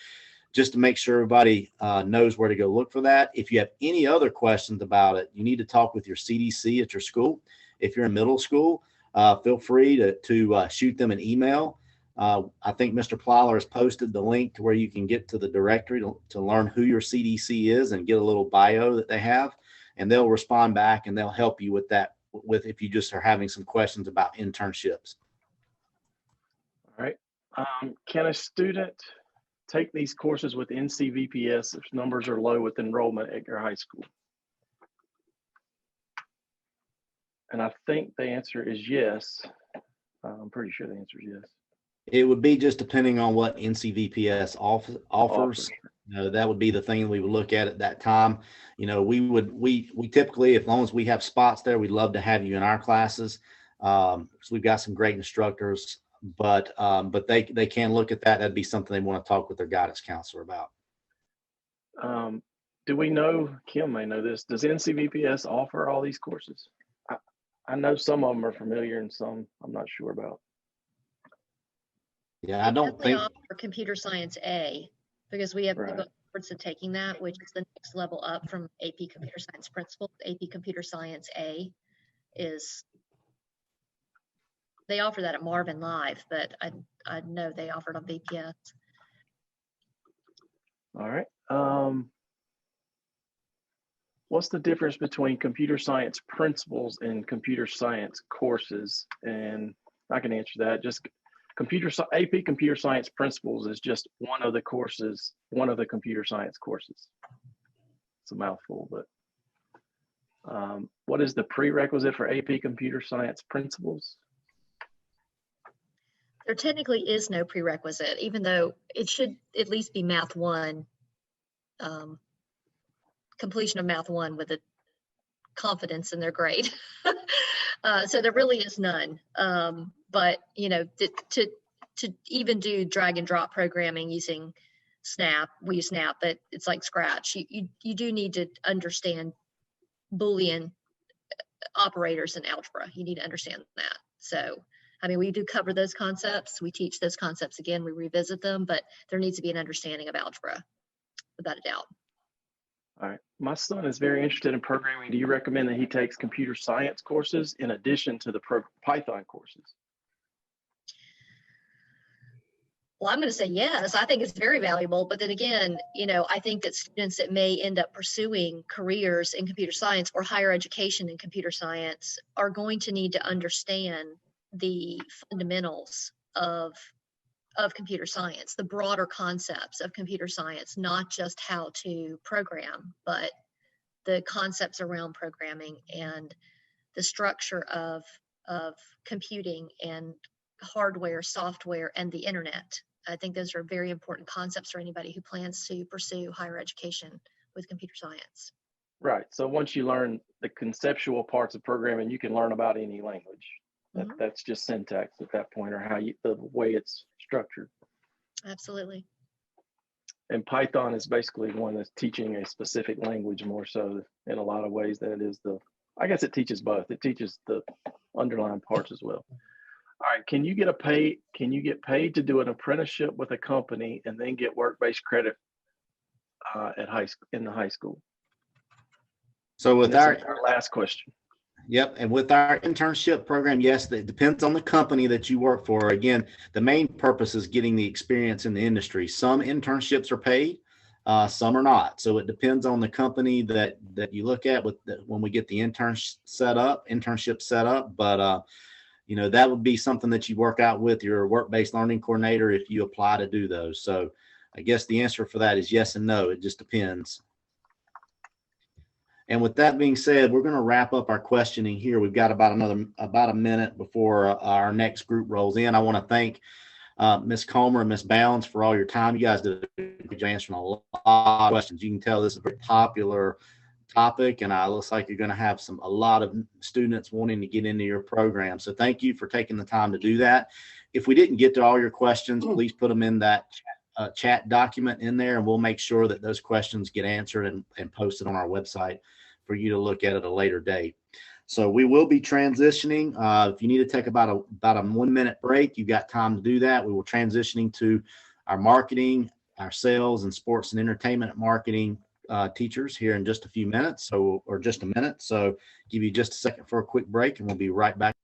just to make sure everybody knows where to go look for that. If you have any other questions about it, you need to talk with your CDC at your school. If you're in middle school, feel free to shoot them an email. I think Mr. Plyler has posted the link to where you can get to the directory to learn who your CDC is and get a little bio that they have, and they'll respond back and they'll help you with that, with if you just are having some questions about internships. All right. Can a student take these courses with NCVPS if numbers are low with enrollment at your high school? And I think the answer is yes. I'm pretty sure the answer is yes. It would be just depending on what NCVPS offers. You know, that would be the thing we would look at that time. You know, we typically, as long as we have spots there, we'd love to have you in our classes. So we've got some great instructors, but they can look at that. That'd be something they want to talk with their guidance counselor about. Do we know, Kim may know this, does NCVPS offer all these courses? I know some of them are familiar and some I'm not sure about. Yeah, I don't think offer Computer Science A, because we have Right. people of taking that, which is the next level up from AP Computer Science Principles. AP Computer Science A is, they offer that at Marvin Live, but I know they offer it on VPS. All right. What's the difference between computer science principles and computer science courses? And I can answer that. Just AP Computer Science Principles is just one of the courses, one of the computer science courses. It's a mouthful, but what is the prerequisite for AP Computer Science Principles? There technically is no prerequisite, even though it should at least be Math 1, completion of Math 1 with a confidence in their grade. So there really is none. But, you know, to even do drag and drop programming using Snap, we use Snap, but it's like Scratch. You do need to understand Boolean operators in algebra. You need to understand that. So, I mean, we do cover those concepts. We teach those concepts again, we revisit them, but there needs to be an understanding of algebra, without a doubt. All right. My son is very interested in programming. Do you recommend that he takes computer science courses in addition to the Python courses? Well, I'm going to say yes. I think it's very valuable. But then again, you know, I think that students that may end up pursuing careers in computer science or higher education in computer science are going to need to understand the fundamentals of computer science, the broader concepts of computer science, not just how to program, but the concepts around programming and the structure of computing and hardware, software, and the internet. I think those are very important concepts for anybody who plans to pursue higher education with computer science. Right. So once you learn the conceptual parts of programming, you can learn about any language. That's just syntax at that point, or the way it's structured. Absolutely. And Python is basically one that's teaching a specific language more so in a lot of ways than it is I guess it teaches both. It teaches the underlying parts as well. All right, can you get paid to do an apprenticeship with a company and then get work-based credit in the high school? So with our last question. Yep. And with our internship program, yes, it depends on the company that you work for. Again, the main purpose is getting the experience in the industry. Some internships are paid, some are not. So it depends on the company that you look at when we get the internship set up. But, you know, that would be something that you work out with your work-based learning coordinator if you apply to do those. So I guess the answer for that is yes and no. It just depends. And with that being said, we're going to wrap up our questioning here. We've got about a minute before our next group rolls in. I want to thank Ms. Comer and Ms. Bounds for all your time. You guys did a good job answering a lot of questions. You can tell this is a very popular topic, and it looks like you're going to have a lot of students wanting to get into your program. So thank you for taking the time to do that. If we didn't get to all your questions, please put them in that chat document in there, and we'll make sure that those questions get answered and posted on our website for you to look at a later date. So we will be transitioning. If you need to take about a 1 minute break, you've got time to do that. We will transitioning to our marketing, our sales, and sports and entertainment marketing teachers here in just a few minutes, or just a minute. So give you just a second for a quick break, and we'll be right back.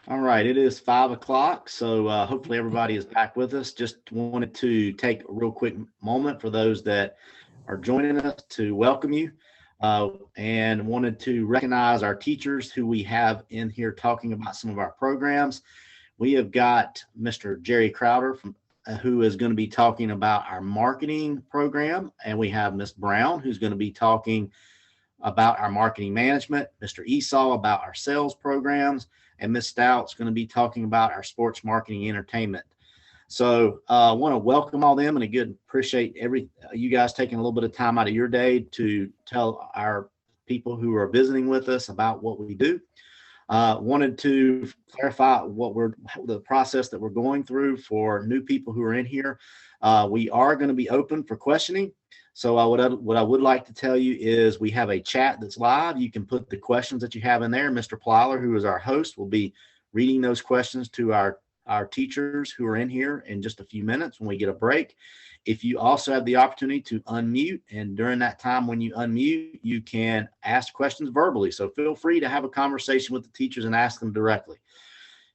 All right, it is 5 o'clock, so hopefully everybody is back with us. Just wanted to take a real quick moment for those that are joining us to welcome you, and wanted to recognize our teachers who we have in here talking about some of our programs. We have got Mr. Jerry Crowder from who is going to be talking about our marketing program, and we have Miss Brown who's going to be talking about our marketing management, Mr. Esau about our sales programs, and Miss Stout's going to be talking about our sports marketing entertainment. So I want to welcome all them, and again, appreciate you guys taking a little bit of time out of your day to tell our people who are visiting with us about what we do. Wanted to clarify the process that we're going through for new people who are in here. We are going to be open for questioning. So what I would like to tell you is we have a chat that's live. You can put the questions that you have in there. Mr. Plyler, who is our host, will be reading those questions to our teachers who are in here in just a few minutes when we get a break. If you also have the opportunity to unmute, and during that time when you unmute, you can ask questions verbally. So feel free to have a conversation with the teachers and ask them directly.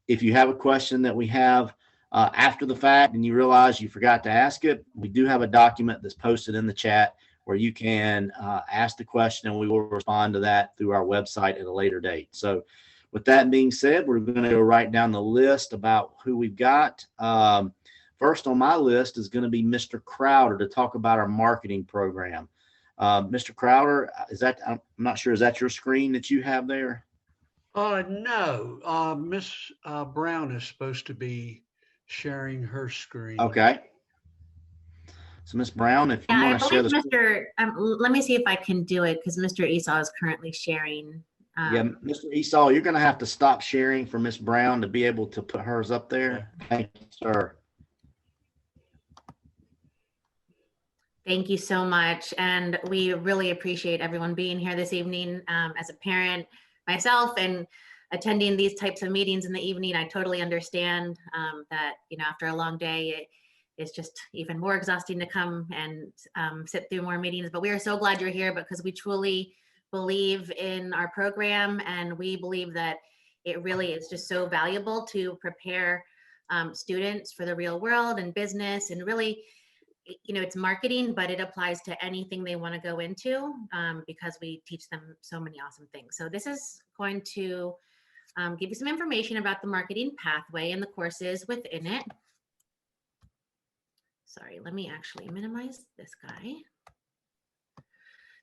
If you have a question that we have after the fact and you realize you forgot to ask it, we do have a document that's posted in the chat where you can ask the question, and we will respond to that through our website at a later date. So with that being said, we're going to go right down the list about who we've got. First on my list is going to be Mr. Crowder to talk about our marketing program. Mr. Crowder, I'm not sure, is that your screen that you have there? No, Miss Brown is supposed to be sharing her screen. Okay. So Miss Brown, if you want to share the screen. Let me see if I can do it because Mr. Esau is currently sharing. Yeah, Mr. Esau, you're going to have to stop sharing for Miss Brown to be able to put hers up there. Thank you, sir. Thank you so much. And we really appreciate everyone being here this evening. As a parent myself and attending these types of meetings in the evening, I totally understand that, after a long day, it's just even more exhausting to come and sit through more meetings. But we are so glad you're here because we truly believe in our program, and we believe that it really is just so valuable to prepare students for the real world and business, and really, it's marketing, but it applies to anything they want to go into because we teach them so many awesome things. So this is going to give you some information about the marketing pathway and the courses within it. Sorry, let me actually minimize this guy.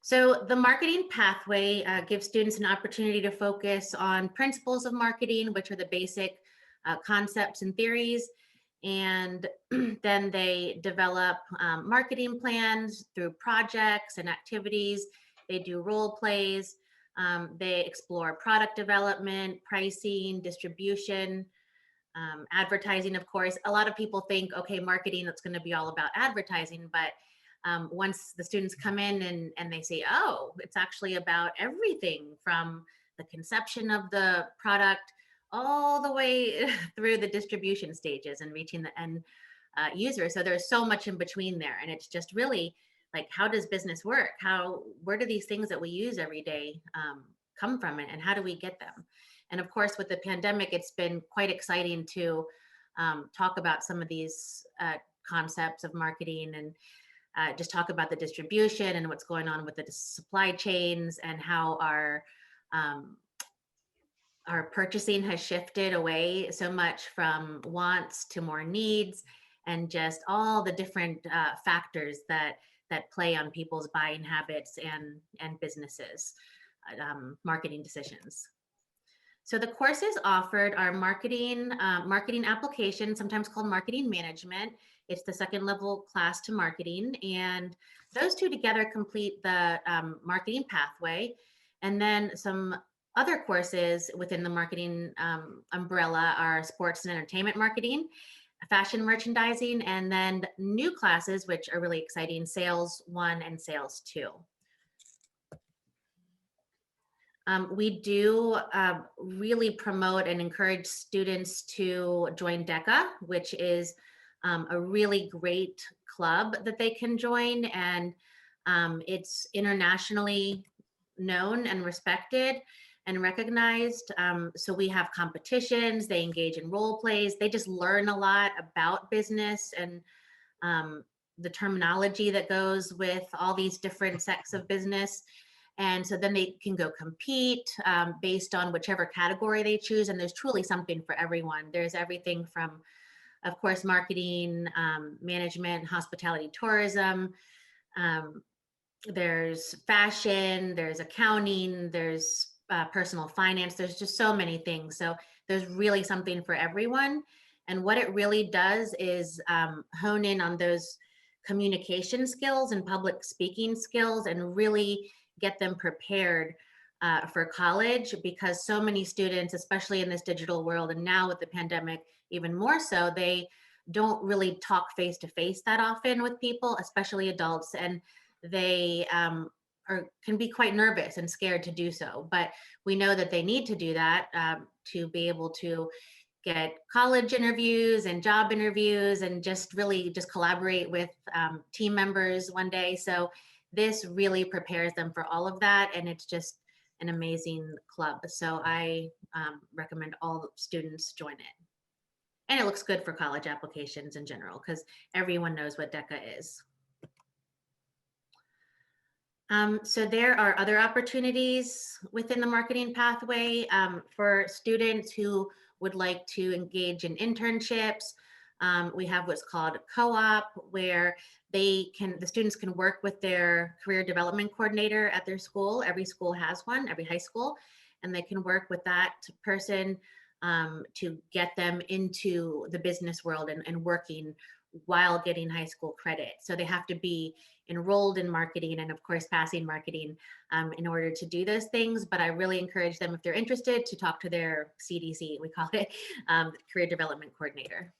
So the marketing pathway gives students an opportunity to focus on principles of marketing, which are the basic concepts and theories. And then they develop marketing plans through projects and activities. They do role plays. They explore product development, pricing, distribution, advertising, of course. A lot of people think, okay, marketing, it's going to be all about advertising. But once the students come in and they say, oh, it's actually about everything from the conception of the product all the way through the distribution stages and reaching the end user. So there's so much in between there. And it's just really like, how does business work? Where do these things that we use every day come from, and how do we get them? And of course, with the pandemic, it's been quite exciting to talk about some of these concepts of marketing and just talk about the distribution and what's going on with the supply chains and how our purchasing has shifted away so much from wants to more needs, and just all the different factors that play on people's buying habits and businesses, marketing decisions. So the courses offered are marketing application, sometimes called marketing management. It's the second level class to marketing, and those two together complete the marketing pathway. And then some other courses within the marketing umbrella are sports and entertainment marketing, fashion merchandising, and then new classes, which are really exciting, Sales 1 and Sales 2. We do really promote and encourage students to join DECA, which is a really great club that they can join. And it's internationally known and respected. and recognized. So we have competitions, they engage in role plays, they just learn a lot about business and the terminology that goes with all these different sects of business. And so then they can go compete based on whichever category they choose. And there's truly something for everyone. There's everything from, of course, marketing, management, hospitality, tourism. There's fashion, there's accounting, there's personal finance. There's just so many things. So there's really something for everyone. And what it really does is hone in on those communication skills and public speaking skills and really get them prepared for college, because so many students, especially in this digital world and now with the pandemic, even more so, they don't really talk face to face that often with people, especially adults. And they can be quite nervous and scared to do so. But we know that they need to do that to be able to get college interviews and job interviews and just really just collaborate with team members one day. So this really prepares them for all of that. And it's just an amazing club. So I recommend all students join it. And it looks good for college applications in general, because everyone knows what DECA is. So there are other opportunities within the marketing pathway for students who would like to engage in internships. We have what's called co-op, where the students can work with their career development coordinator at their school. Every school has one, every high school, and they can work with that person to get them into the business world and working while getting high school credit. So they have to be enrolled in marketing and of course passing marketing in order to do those things. But I really encourage them, if they're interested, to talk to their CDC, we call it, career development coordinator.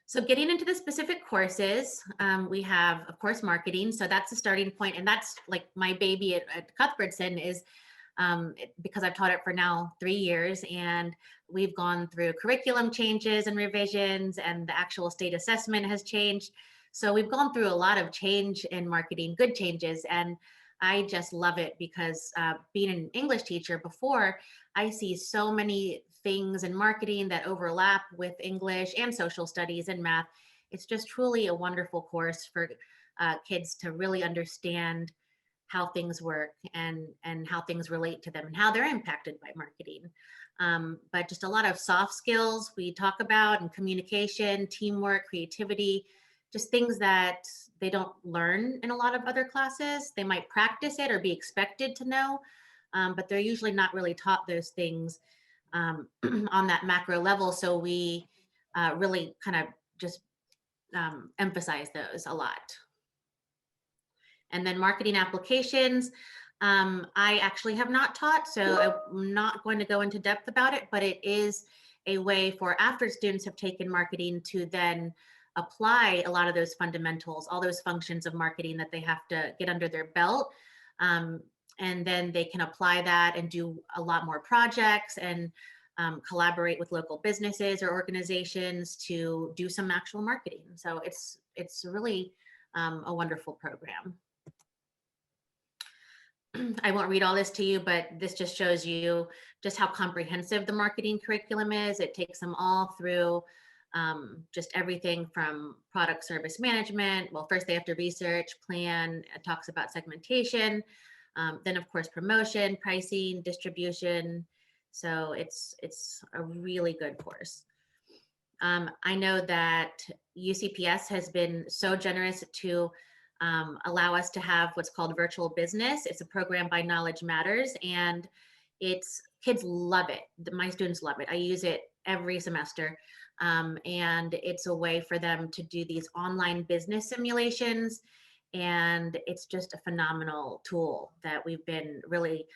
So getting into the specific courses, we have, of course, marketing. So that's the starting point. And that's like my baby at Cuthbertson is because I've taught it for now 3 years, and we've gone through curriculum changes and revisions, and the actual state assessment has changed. So we've gone through a lot of change in marketing, good changes. And I just love it because being an English teacher before, I see so many things in marketing that overlap with English and social studies and math. It's just truly a wonderful course for kids to really understand how things work and how things relate to them and how they're impacted by marketing. But just a lot of soft skills we talk about, and communication, teamwork, creativity, just things that they don't learn in a lot of other classes. They might practice it or be expected to know, but they're usually not really taught those things on that macro level. So we really kind of just emphasize those a lot. And then marketing applications, I actually have not taught, so I'm not going to go into depth about it, but it is a way for after students have taken marketing to then apply a lot of those fundamentals, all those functions of marketing that they have to get under their belt. And then they can apply that and do a lot more projects and collaborate with local businesses or organizations to do some actual marketing. So it's really a wonderful program. I won't read all this to you, but this just shows you just how comprehensive the marketing curriculum is. It takes them all through just everything from product service management. Well, first they have to research, plan, it talks about segmentation, then of course promotion, pricing, distribution. So it's a really good course. I know that UCPS has been so generous to allow us to have what's called virtual business. It's a program by Knowledge Matters, and kids love it. My students love it. I use it every semester. And it's a way for them to do these online business simulations. And it's just a phenomenal tool that we've been really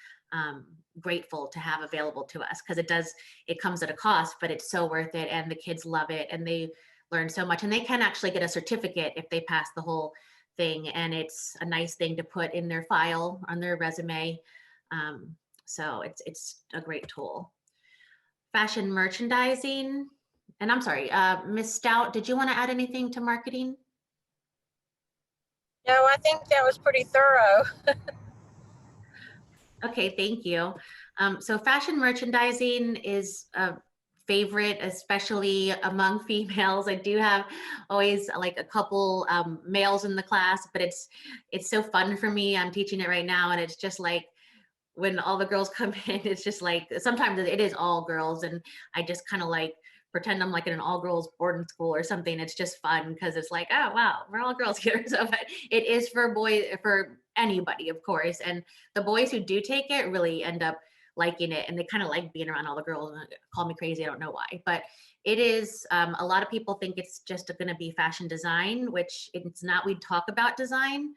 grateful to have available to us, because it comes at a cost, but it's so worth it. And the kids love it, and they learn so much, and they can actually get a certificate if they pass the whole thing. And it's a nice thing to put in their file on their resume. So it's a great tool. Fashion merchandising. And I'm sorry, Ms. Stout, did you want to add anything to marketing? No, I think that was pretty thorough. Okay, thank you. So fashion merchandising is a favorite, especially among females. I do have always like a couple males in the class, but it's so fun for me. I'm teaching it right now, and it's just like when all the girls come in, it's just like sometimes it is all girls, and I just kind of like pretend I'm like in an all girls boarding school or something. It's just fun because it's like, oh wow, we're all girls here. So but it is for for anybody, of course. And the boys who do take it really end up liking it, and they kind of like being around all the girls. And call me crazy, I don't know why, but it is. A lot of people think it's just going to be fashion design, which it's not. We talk about design,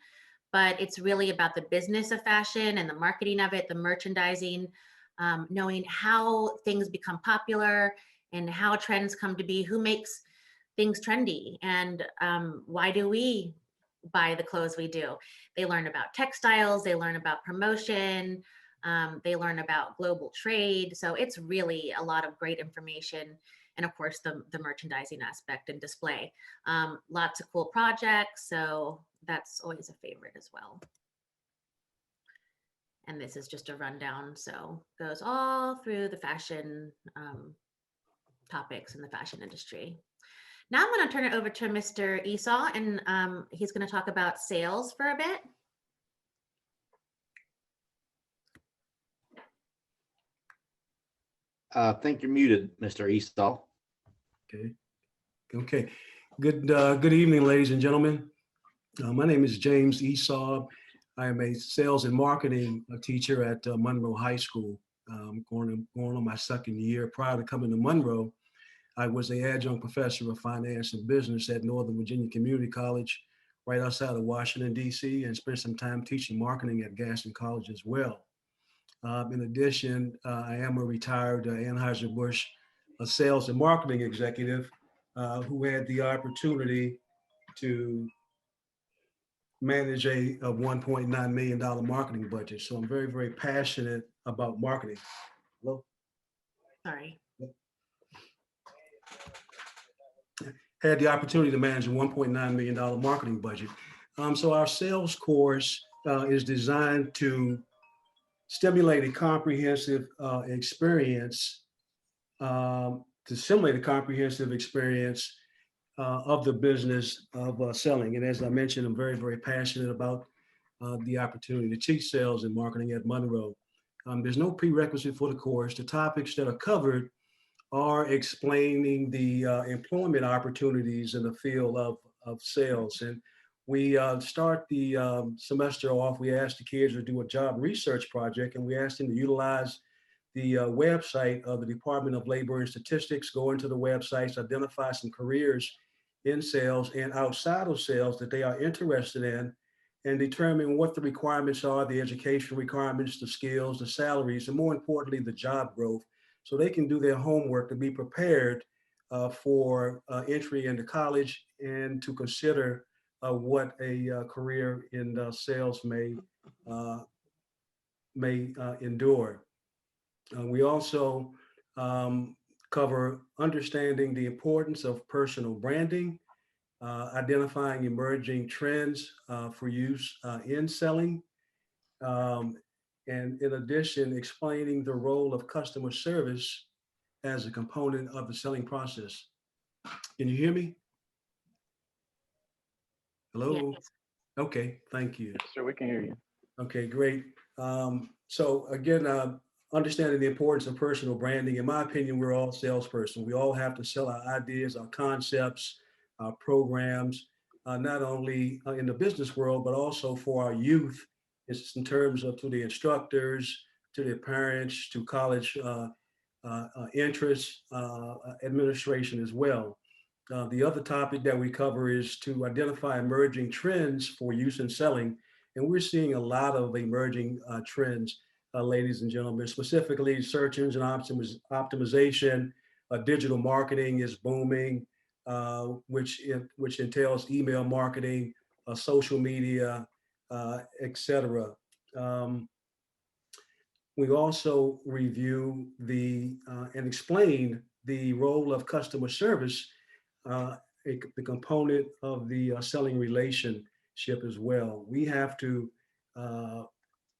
but it's really about the business of fashion and the marketing of it, the merchandising, knowing how things become popular and how trends come to be, who makes things trendy, and why do we buy the clothes we do. They learn about textiles, they learn about promotion, they learn about global trade. So it's really a lot of great information. And of course, the merchandising aspect and display. Lots of cool projects. So that's always a favorite as well. And this is just a rundown. So goes all through the fashion topics in the fashion industry. Now I'm going to turn it over to Mr. Esau, and he's going to talk about sales for a bit. I think you're muted, Mr. Esau. Okay. Good evening, ladies and gentlemen. My name is James Esau. I am a sales and marketing teacher at Monroe High School. Going on my second year. Prior to coming to Monroe, I was an adjunct professor of finance and business at Northern Virginia Community College, right outside of Washington, D.C., and spent some time teaching marketing at Gaston College as well. In addition, I am a retired Anheuser-Busch sales and marketing executive who had the opportunity to manage a $1.9 million marketing budget. So I'm very, very passionate about marketing. Hello? Sorry. Had the opportunity to manage a $1.9 million marketing budget. So our sales course is designed to stimulate a comprehensive experience, to simulate a comprehensive experience of the business of selling. And as I mentioned, I'm very, very passionate about the opportunity to teach sales and marketing at Monroe. There's no prerequisite for the course. The topics that are covered are explaining the employment opportunities in the field of sales. And we start the semester off, we ask the kids to do a job research project, and we ask them to utilize the website of the Department of Labor and Statistics, go into the websites, identify some careers in sales and outside of sales that they are interested in, and determine what the requirements are, the education requirements, the skills, the salaries, and more importantly, the job growth, so they can do their homework to be prepared for entry into college and to consider what a career in sales may endure. We also cover understanding the importance of personal branding, identifying emerging trends for use in selling, and in addition, explaining the role of customer service as a component of the selling process. Can you hear me? Hello? Yes. Okay, thank you. Sir, we can hear you. Okay, great. So again, understanding the importance of personal branding. In my opinion, we're all salespersons. We all have to sell our ideas, our concepts, our programs, not only in the business world, but also for our youth. It's in terms of to the instructors, to the parents, to college interest administration as well. The other topic that we cover is to identify emerging trends for use in selling. And we're seeing a lot of emerging trends, ladies and gentlemen, specifically search engine optimization, digital marketing is booming, which entails email marketing, social media, etc. We also review and explain the role of customer service, the component of the selling relationship as well. We have to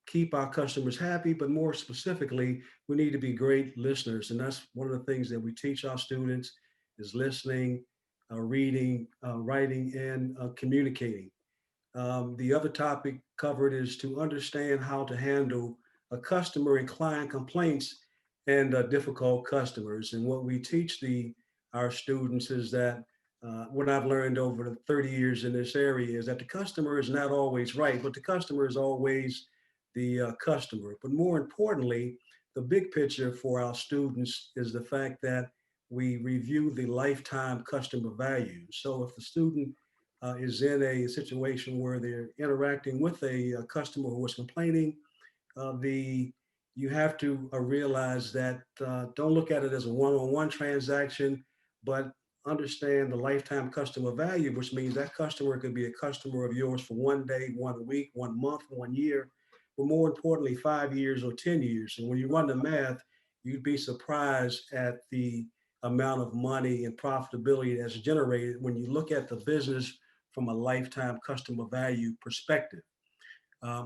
keep our customers happy, but more specifically, we need to be great listeners. And that's one of the things that we teach our students is listening, reading, writing, and communicating. The other topic covered is to understand how to handle a customer and client complaints and difficult customers. And what we teach our students is that what I've learned over the 30 years in this area is that the customer is not always right, but the customer is always the customer. But more importantly, the big picture for our students is the fact that we review the lifetime customer value. So if the student is in a situation where they're interacting with a customer who is complaining, you have to realize that don't look at it as a one-on-one transaction, but understand the lifetime customer value, which means that customer could be a customer of yours for 1 day, 1 week, 1 month, 1 year, but more importantly, 5 years or 10 years. And when you run the math, you'd be surprised at the amount of money and profitability that's generated when you look at the business from a lifetime customer value perspective.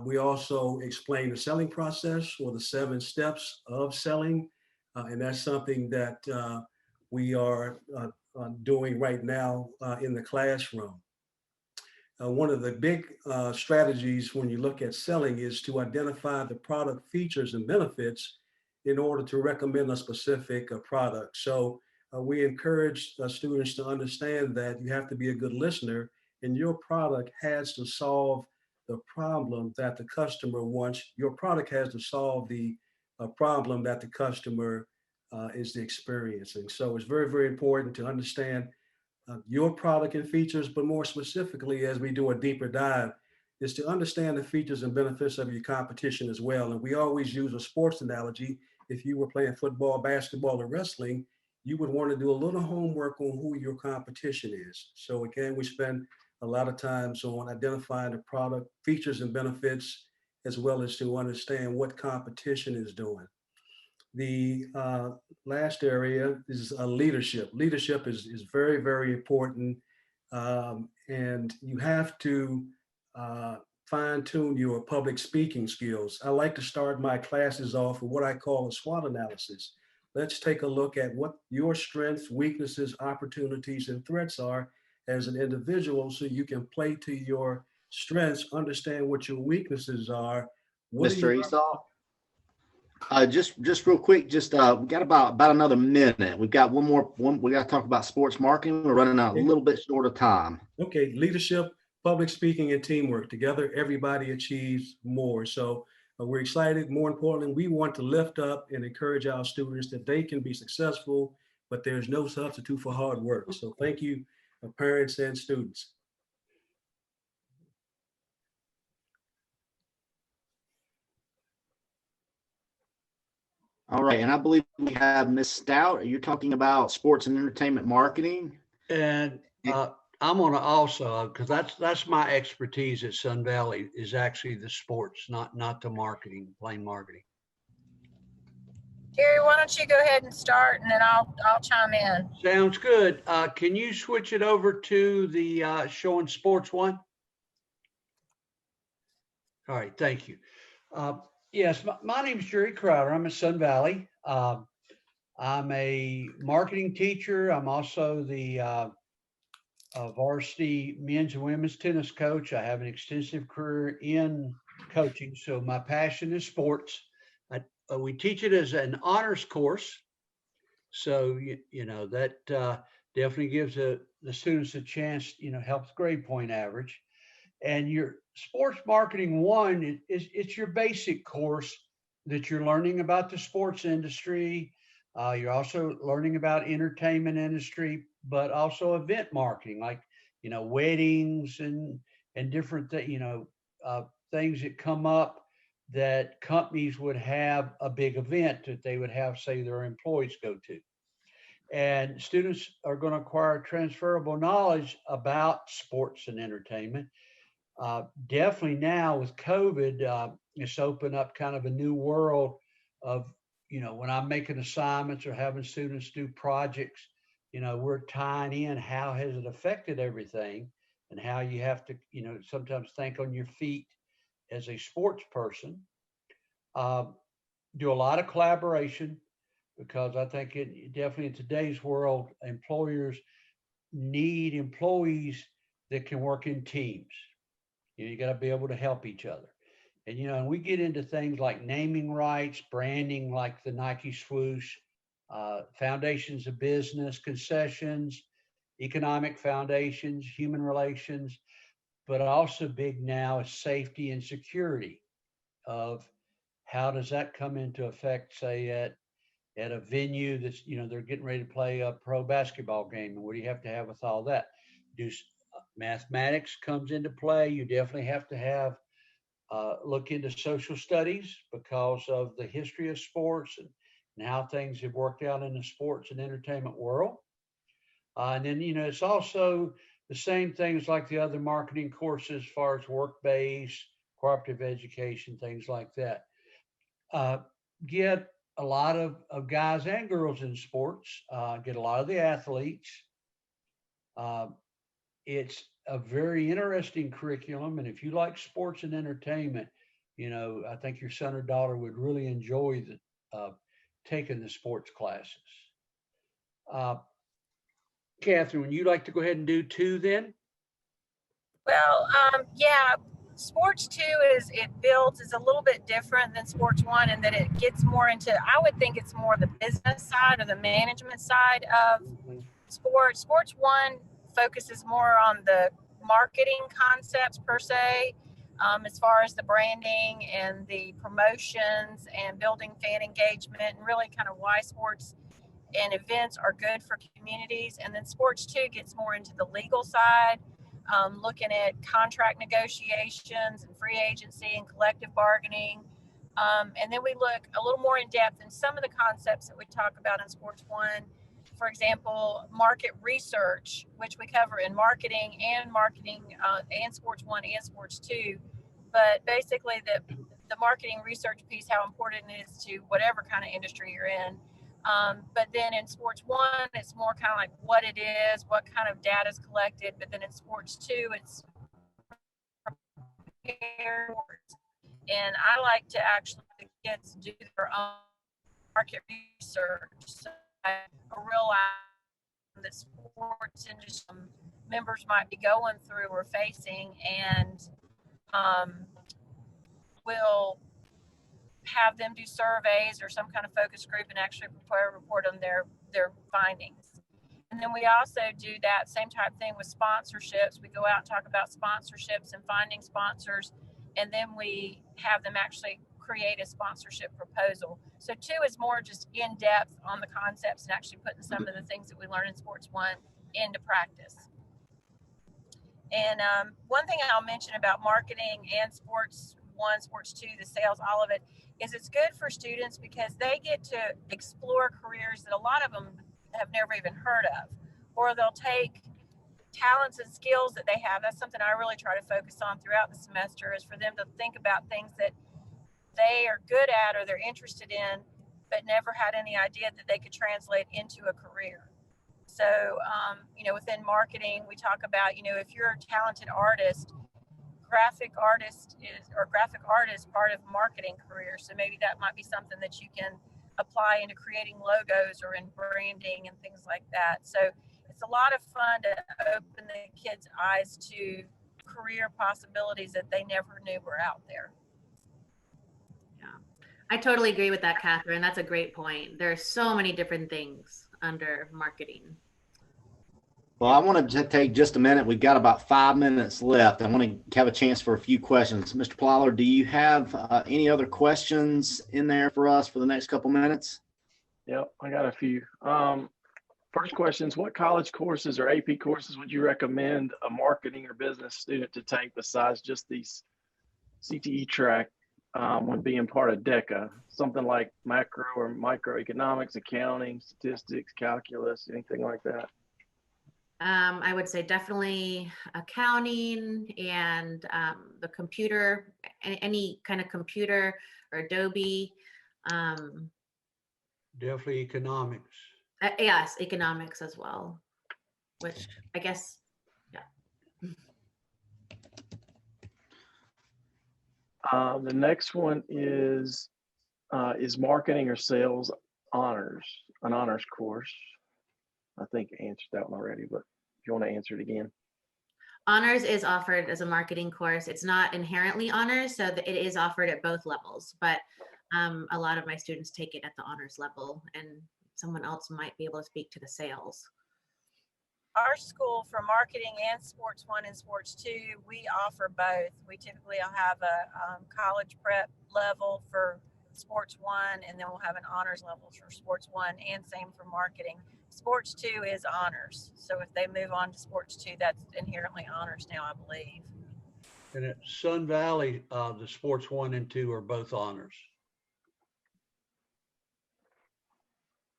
We also explain the selling process or the 7 steps of selling. And that's something that we are doing right now in the classroom. One of the big strategies when you look at selling is to identify the product features and benefits in order to recommend a specific product. So we encourage students to understand that you have to be a good listener, and your product has to solve the problem that the customer wants. Your product has to solve the problem that the customer is experiencing. So it's very, very important to understand your product and features, but more specifically, as we do a deeper dive, is to understand the features and benefits of your competition as well. And we always use a sports analogy. If you were playing football, basketball, or wrestling, you would want to do a little homework on who your competition is. So again, we spend a lot of times on identifying the product features and benefits, as well as to understand what competition is doing. The last area is leadership. Leadership is very, very important. And you have to fine tune your public speaking skills. I like to start my classes off with what I call a SWOT analysis. Let's take a look at what your strengths, weaknesses, opportunities, and threats are as an individual, so you can play to your strengths, understand what your weaknesses are. Mr. Esau, just real quick, we got about another minute. We've got we got to talk about sports marketing. We're running out a little bit short of time. Okay, leadership, public speaking, and teamwork. Together, everybody achieves more. So we're excited. More importantly, we want to lift up and encourage our students that they can be successful, but there's no substitute for hard work. So thank you, parents and students. All right, and I believe we have Ms. Stout. You're talking about sports and entertainment marketing. And I'm going to also, because that's my expertise at Sun Valley, is actually the sports, not the marketing, plain marketing. Terry, why don't you go ahead and start, and then I'll chime in. Sounds good. Can you switch it over to the showing sports one? All right, thank you. Yes, my name is Jerry Crowder. I'm at Sun Valley. I'm a marketing teacher. I'm also the varsity men's and women's tennis coach. I have an extensive career in coaching, so my passion is sports. We teach it as an honors course, so you know that definitely gives the students a chance. Helps grade point average. And your sports marketing one it's your basic course that you're learning about the sports industry. You're also learning about entertainment industry, but also event marketing, like weddings and different things that come up that companies would have a big event that they would have, say, their employees go to. And students are going to acquire transferable knowledge about sports and entertainment. Definitely now with COVID, it's opened up kind of a new world of, when I'm making assignments or having students do projects, we're tying in how has it affected everything and how you have to, sometimes think on your feet as a sports person Do a lot of collaboration, because I think definitely in today's world, employers need employees that can work in teams. You got to be able to help each other. And, and we get into things like naming rights, branding, like the Nike swoosh, foundations of business, concessions, economic foundations, human relations, but also big now is safety and security of how does that come into effect, say at a venue that's, they're getting ready to play a pro basketball game. And what do you have to have with all that? Mathematics comes into play. You definitely have to have look into social studies because of the history of sports and how things have worked out in the sports and entertainment world. And then, it's also the same things like the other marketing courses as far as work-based, cooperative education, things like that. Get a lot of guys and girls in sports, get a lot of the athletes. It's a very interesting curriculum. And if you like sports and entertainment, I think your son or daughter would really enjoy taking the sports classes. Catherine, would you like to go ahead and do 2 then? Well, yeah, sports 2 is a little bit different than sports 1 in that it gets more into, I would think it's more the business side or the management side of sports. Sports 1 focuses more on the marketing concepts per se, as far as the branding and the promotions and building fan engagement and really kind of why sports and events are good for communities. And then sports 2 gets more into the legal side, looking at contract negotiations and free agency and collective bargaining. And then we look a little more in depth in some of the concepts that we talk about in sports 1. For example, market research, which we cover in marketing and sports 1 and sports 2. But basically the marketing research piece, how important it is to whatever kind of industry you're in. But then in sports 1, it's more kind of like what it is, what kind of data is collected. But then in sports 2, it's and I like to actually let the kids do their own market research. So a real that sports industry members might be going through or facing, and we'll have them do surveys or some kind of focus group and actually prepare a report on their findings. And then we also do that same type thing with sponsorships. We go out and talk about sponsorships and finding sponsors, and then we have them actually create a sponsorship proposal. So 2 is more just in depth on the concepts and actually putting some of the things that we learn in sports 1 into practice. And one thing I'll mention about marketing and sports 1, sports 2, the sales, all of it, is it's good for students because they get to explore careers that a lot of them have never even heard of, or they'll take talents and skills that they have. That's something I really try to focus on throughout the semester, is for them to think about things that they are good at or they're interested in, but never had any idea that they could translate into a career. So, within marketing, we talk about, if you're a talented artist, graphic art is part of marketing career. So maybe that might be something that you can apply into creating logos or in branding and things like that. So it's a lot of fun to open the kids' eyes to career possibilities that they never knew were out there. Yeah, I totally agree with that, Catherine. That's a great point. There are so many different things under marketing. Well, I want to take just a minute. We've got about 5 minutes left. I want to have a chance for a few questions. Mr. Plyler, do you have any other questions in there for us for the next couple minutes? Yep, I got a few. First question is, what college courses or AP courses would you recommend a marketing or business student to take besides just these CTE track when being part of DECA? Something like macro or microeconomics, accounting, statistics, calculus, anything like that? I would say definitely accounting and the computer, any kind of computer or Adobe. Definitely economics. Yes, economics as well, which I guess, yeah. The next one is, Is marketing or sales an honors course? I think I answered that one already, but if you want to answer it again. Honors is offered as a marketing course. It's not inherently honors, so that it is offered at both levels, but a lot of my students take it at the honors level, and someone else might be able to speak to the sales. Our school, for marketing and sports 1 and sports 2, we offer both. We typically will have a college prep level for sports 1, and then we'll have an honors level for sports 1, and same for marketing. Sports 2 is honors. So if they move on to sports 2, that's inherently honors now, I believe. And at Sun Valley, the sports 1 and 2 are both honors.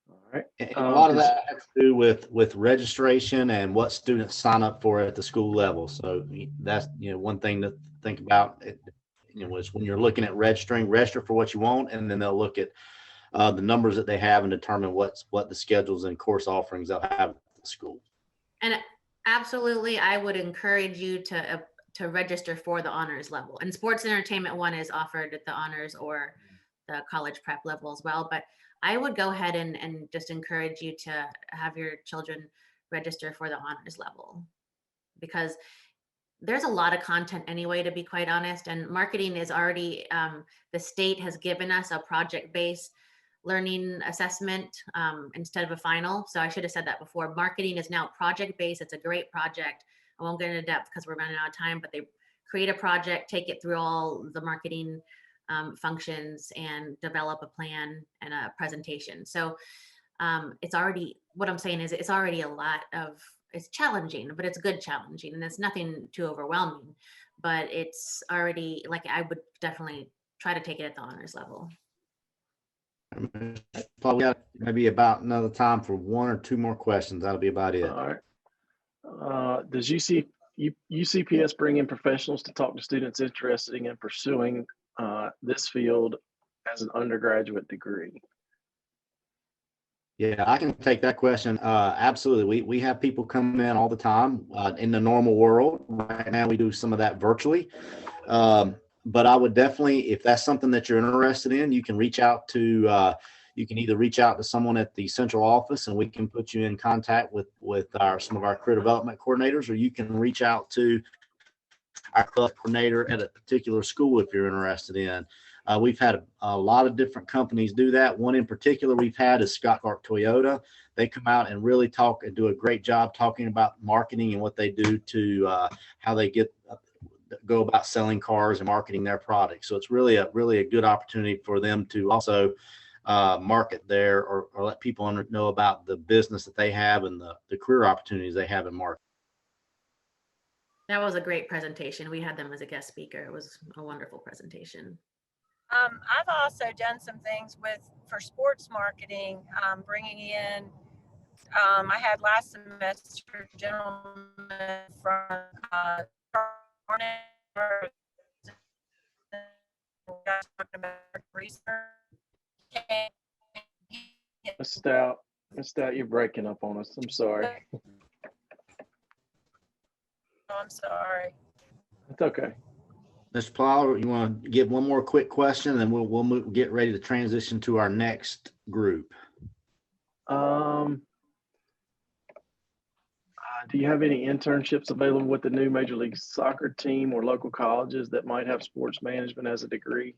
All right. And a lot of that has to do with registration and what students sign up for at the school level. So that's, one thing to think about, is when you're looking at register for what you want, and then they'll look at the numbers that they have and determine what the schedules and course offerings they'll have at the school. And absolutely, I would encourage you to register for the honors level. And sports entertainment 1 is offered at the honors or the college prep level as well. But I would go ahead and just encourage you to have your children register for the honors level, because there's a lot of content anyway, to be quite honest. And marketing is already, the state has given us a project-based learning assessment instead of a final. So I should have said that before. Marketing is now project-based. It's a great project. I won't get into depth because we're running out of time, but they create a project, take it through all the marketing functions, and develop a plan and a presentation. So it's already, what I'm saying is it's already a lot of, it's challenging, but it's good challenging, and it's nothing too overwhelming, but it's already, like, I would definitely try to take it at the honors level. Probably got maybe about another time for 1 or 2 more questions. That'll be about it. All right. Does UCPS bring in professionals to talk to students interested in pursuing this field as an undergraduate degree? Yeah, I can take that question. Absolutely. We have people come in all the time in the normal world. Right now, we do some of that virtually. But I would definitely, if that's something that you're interested in, you can reach out to, you can either reach out to someone at the central office, and we can put you in contact with some of our career development coordinators, or you can reach out to our club coordinator at a particular school if you're interested in. We've had a lot of different companies do that. One in particular we've had is Scott Clark Toyota. They come out and really talk and do a great job talking about marketing and what they do to how they go about selling cars and marketing their products. So it's really a good opportunity for them to also market there, or let people know about the business that they have and the career opportunities they have in marketing. That was a great presentation. We had them as a guest speaker. It was a wonderful presentation. I've also done some things for sports marketing, bringing in, I had last semester a gentleman from talking about research. Mr. Stout, you're breaking up on us. I'm sorry. I'm sorry. It's okay. Mr. Plow, you want to give one more quick question, and then we'll get ready to transition to our next group. Do you have any internships available with the new Major League Soccer team or local colleges that might have sports management as a degree?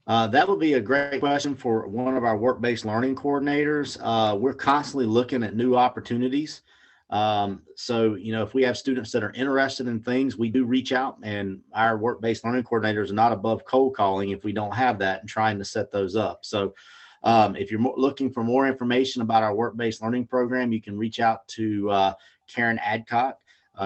That would be a great question for one of our work-based learning coordinators. We're constantly looking at new opportunities. So, if we have students that are interested in things, we do reach out, and our work-based learning coordinators are not above cold calling if we don't have that and trying to set those up. So if you're looking for more information about our work-based learning program, you can reach out to Karen Adcock.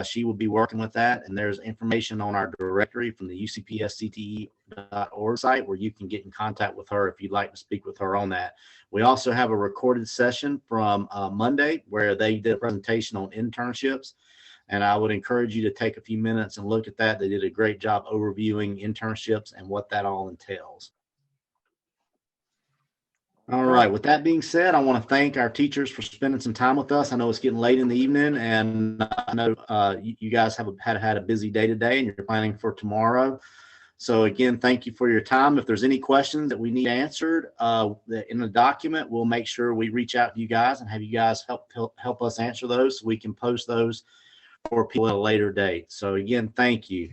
She will be working with that, and there's information on our directory from the UCPSCTE.org site where you can get in contact with her if you'd like to speak with her on that. We also have a recorded session from Monday where they did a presentation on internships, and I would encourage you to take a few minutes and look at that. They did a great job overviewing internships and what that all entails. All right. With that being said, I want to thank our teachers for spending some time with us. I know it's getting late in the evening, and I know you guys have had a busy day today, and you're planning for tomorrow. So again, thank you for your time. If there's any questions that we need answered in the document, we'll make sure we reach out to you guys and have you guys help us answer those so we can post those for people at a later date. So again, thank you.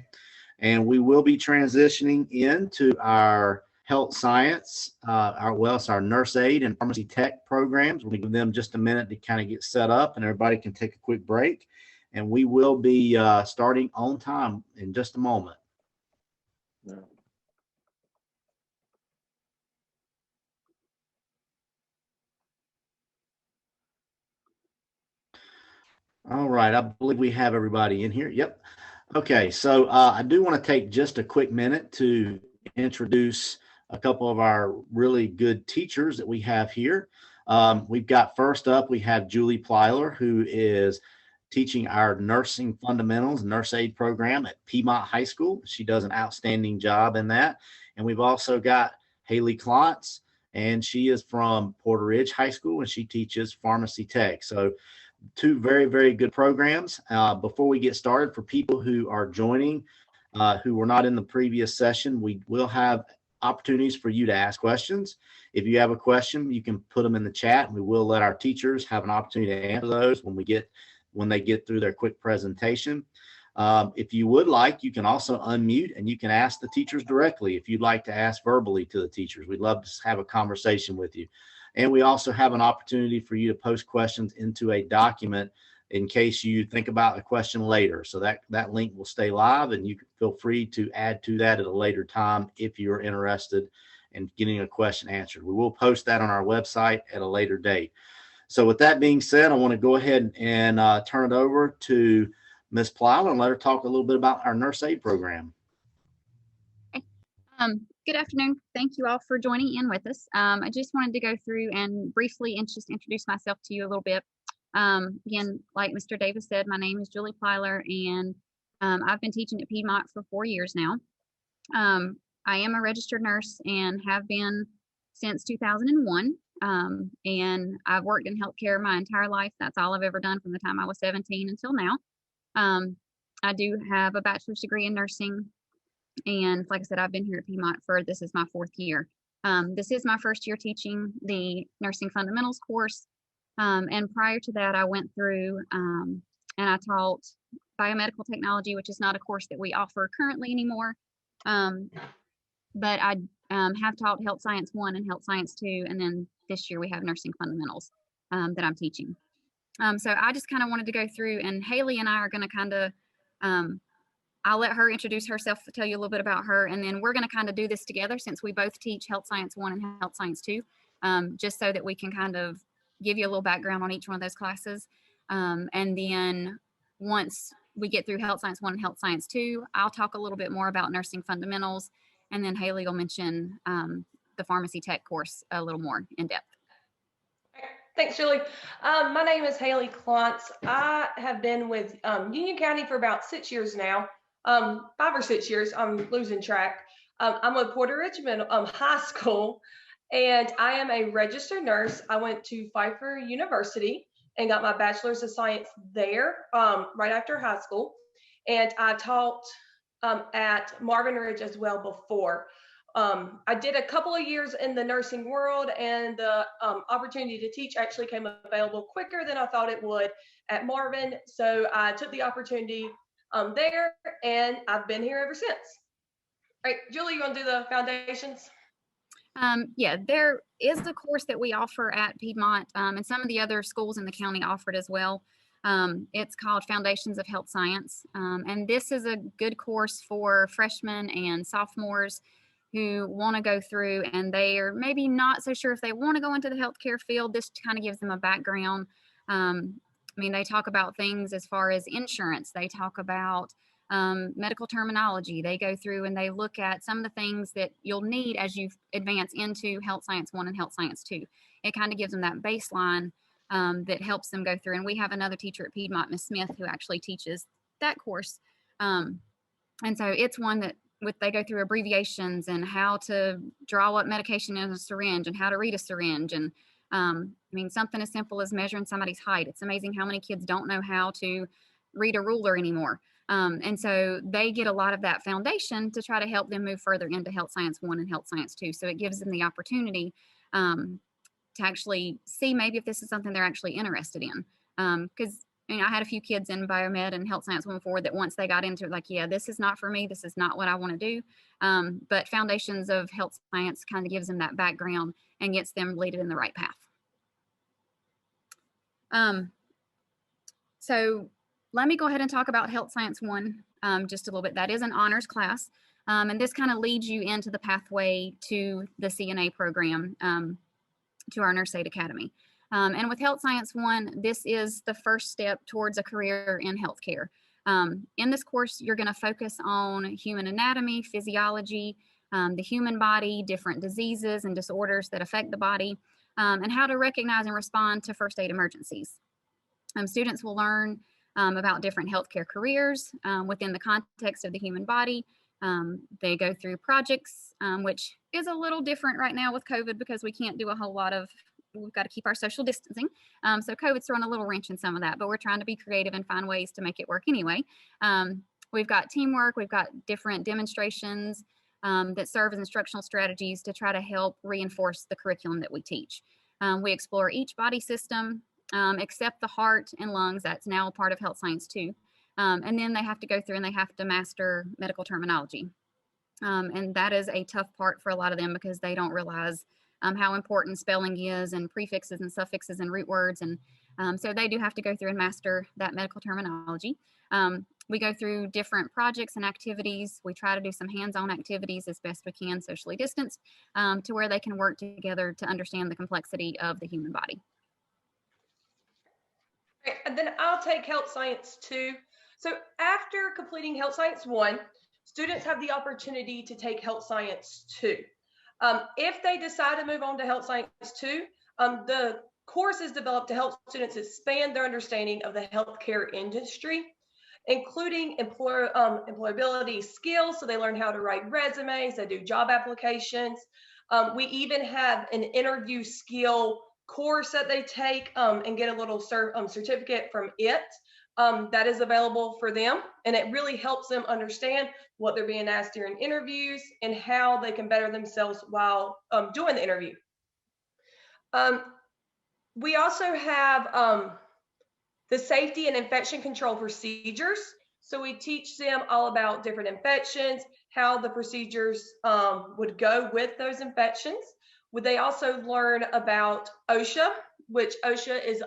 And we will be transitioning into our health science, our nurse aide and pharmacy tech programs. We'll give them just a minute to kind of get set up and everybody can take a quick break. And we will be starting on time in just a moment. Yeah. All right, I believe we have everybody in here. Yep. Okay, so I do want to take just a quick minute to introduce a couple of our really good teachers that we have here. We've got first up, we have Julie Plyler, who is teaching our nursing fundamentals, nurse aide program at Piedmont High School. She does an outstanding job in that. And we've also got Haley Klontz, and she is from Porter Ridge High School, and she teaches pharmacy tech. So two very, very good programs. Before we get started, for people who are joining, who were not in the previous session, we will have opportunities for you to ask questions. If you have a question, you can put them in the chat, and we will let our teachers have an opportunity to answer those when they get through their quick presentation. If you would like, you can also unmute and you can ask the teachers directly if you'd like to ask verbally to the teachers. We'd love to have a conversation with you. And we also have an opportunity for you to post questions into a document in case you think about a question later. So that link will stay live, and you can feel free to add to that at a later time if you're interested in getting a question answered. We will post that on our website at a later date. So with that being said, I want to go ahead and turn it over to Ms. Plyler and let her talk a little bit about our nurse aide program. Good afternoon. Thank you all for joining in with us. I just wanted to go through and briefly just introduce myself to you a little bit. Again, like Mr. Davis said, my name is Julie Plyler, and I've been teaching at Piedmont for 4 years now. I am a registered nurse and have been since 2001. And I've worked in healthcare my entire life. That's all I've ever done from the time I was 17 until now. I do have a bachelor's degree in nursing. And like I said, I've been here at Piedmont this is my 4th year. This is my first year teaching the nursing fundamentals course. And prior to that, I went through and I taught biomedical technology, which is not a course that we offer currently anymore. But I have taught Health Science 1 and Health Science 2. And then this year we have nursing fundamentals that I'm teaching. So I just kind of wanted to go through, and Haley and I are going to kind of, I'll let her introduce herself, tell you a little bit about her, and then we're going to kind of do this together since we both teach Health Science 1 and Health Science 2, just so that we can kind of give you a little background on each one of those classes. And then once we get through Health Science 1 and Health Science 2, I'll talk a little bit more about nursing fundamentals, and then Haley will mention the pharmacy tech course a little more in depth. Thanks, Julie. My name is Haley Klontz. I have been with Union County for about 6 years now, 5 or 6 years. I'm losing track. I'm with Porter Ridge High School, and I am a registered nurse. I went to Pfeiffer University and got my bachelor's of science there right after high school. And I taught at Marvin Ridge as well before. I did a couple of years in the nursing world, and the opportunity to teach actually came available quicker than I thought it would at Marvin. So I took the opportunity there, and I've been here ever since. All right, Julie, you want to do the foundations? Yeah, there is a course that we offer at Piedmont, and some of the other schools in the county offer it as well. It's called Foundations of Health Science, and this is a good course for freshmen and sophomores who want to go through, and they are maybe not so sure if they want to go into the healthcare field. This kind of gives them a background. I mean, they talk about things as far as insurance. They talk about medical terminology. They go through and they look at some of the things that you'll need as you advance into Health Science 1 and Health Science 2. It kind of gives them that baseline that helps them go through. And we have another teacher at Piedmont, Ms. Smith, who actually teaches that course. And so it's one that they go through abbreviations and how to draw up medication in a syringe and how to read a syringe. And I mean, something as simple as measuring somebody's height. It's amazing how many kids don't know how to read a ruler anymore. And so they get a lot of that foundation to try to help them move further into Health Science 1 and Health Science 2. So it gives them the opportunity to actually see maybe if this is something they're actually interested in. Because I had a few kids in Biomed and Health Science 1-4 that once they got into it, like, yeah, this is not for me. This is not what I want to do. But Foundations of Health Science kind of gives them that background and gets them leaded in the right path. So let me go ahead and talk about Health Science 1 just a little bit. That is an honors class. And this kind of leads you into the pathway to the CNA program, to our Nurse Aide Academy. And with Health Science 1, this is the first step towards a career in healthcare. In this course, you're going to focus on human anatomy, physiology, the human body, different diseases and disorders that affect the body, and how to recognize and respond to first aid emergencies. Students will learn about different healthcare careers within the context of the human body. They go through projects, which is a little different right now with COVID because we can't do a whole lot of, we've got to keep our social distancing. So COVID's thrown a little wrench in some of that, but we're trying to be creative and find ways to make it work anyway. We've got teamwork, we've got different demonstrations that serve as instructional strategies to try to help reinforce the curriculum that we teach. We explore each body system, except the heart and lungs. That's now a part of Health Science 2. And then they have to go through and they have to master medical terminology. And that is a tough part for a lot of them because they don't realize how important spelling is and prefixes and suffixes and root words. And so they do have to go through and master that medical terminology. We go through different projects and activities. We try to do some hands-on activities as best we can, socially distanced, to where they can work together to understand the complexity of the human body. And then I'll take Health Science 2. So after completing Health Science 1, students have the opportunity to take Health Science 2. If they decide to move on to Health Science 2, the course is developed to help students expand their understanding of the healthcare industry, including employability skills. So they learn how to write resumes, they do job applications. We even have an interview skill course that they take and get a little certificate from it that is available for them. And it really helps them understand what they're being asked during interviews and how they can better themselves while doing the interview. We also have the safety and infection control procedures. So we teach them all about different infections, how the procedures would go with those infections. They also learn about OSHA, which OSHA is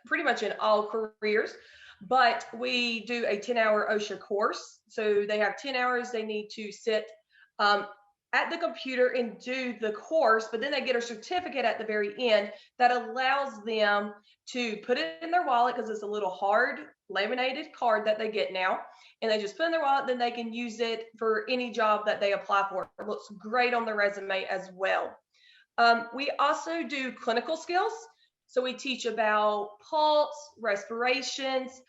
pretty much in all careers, but we do a 10-hour OSHA course. So they have 10 hours they need to sit at the computer and do the course, but then they get a certificate at the very end that allows them to put it in their wallet because it's a little hard laminated card that they get now, and they just put it in their wallet, then they can use it for any job that they apply for. It looks great on the resume as well. We also do clinical skills. So we teach about pulse, respirations.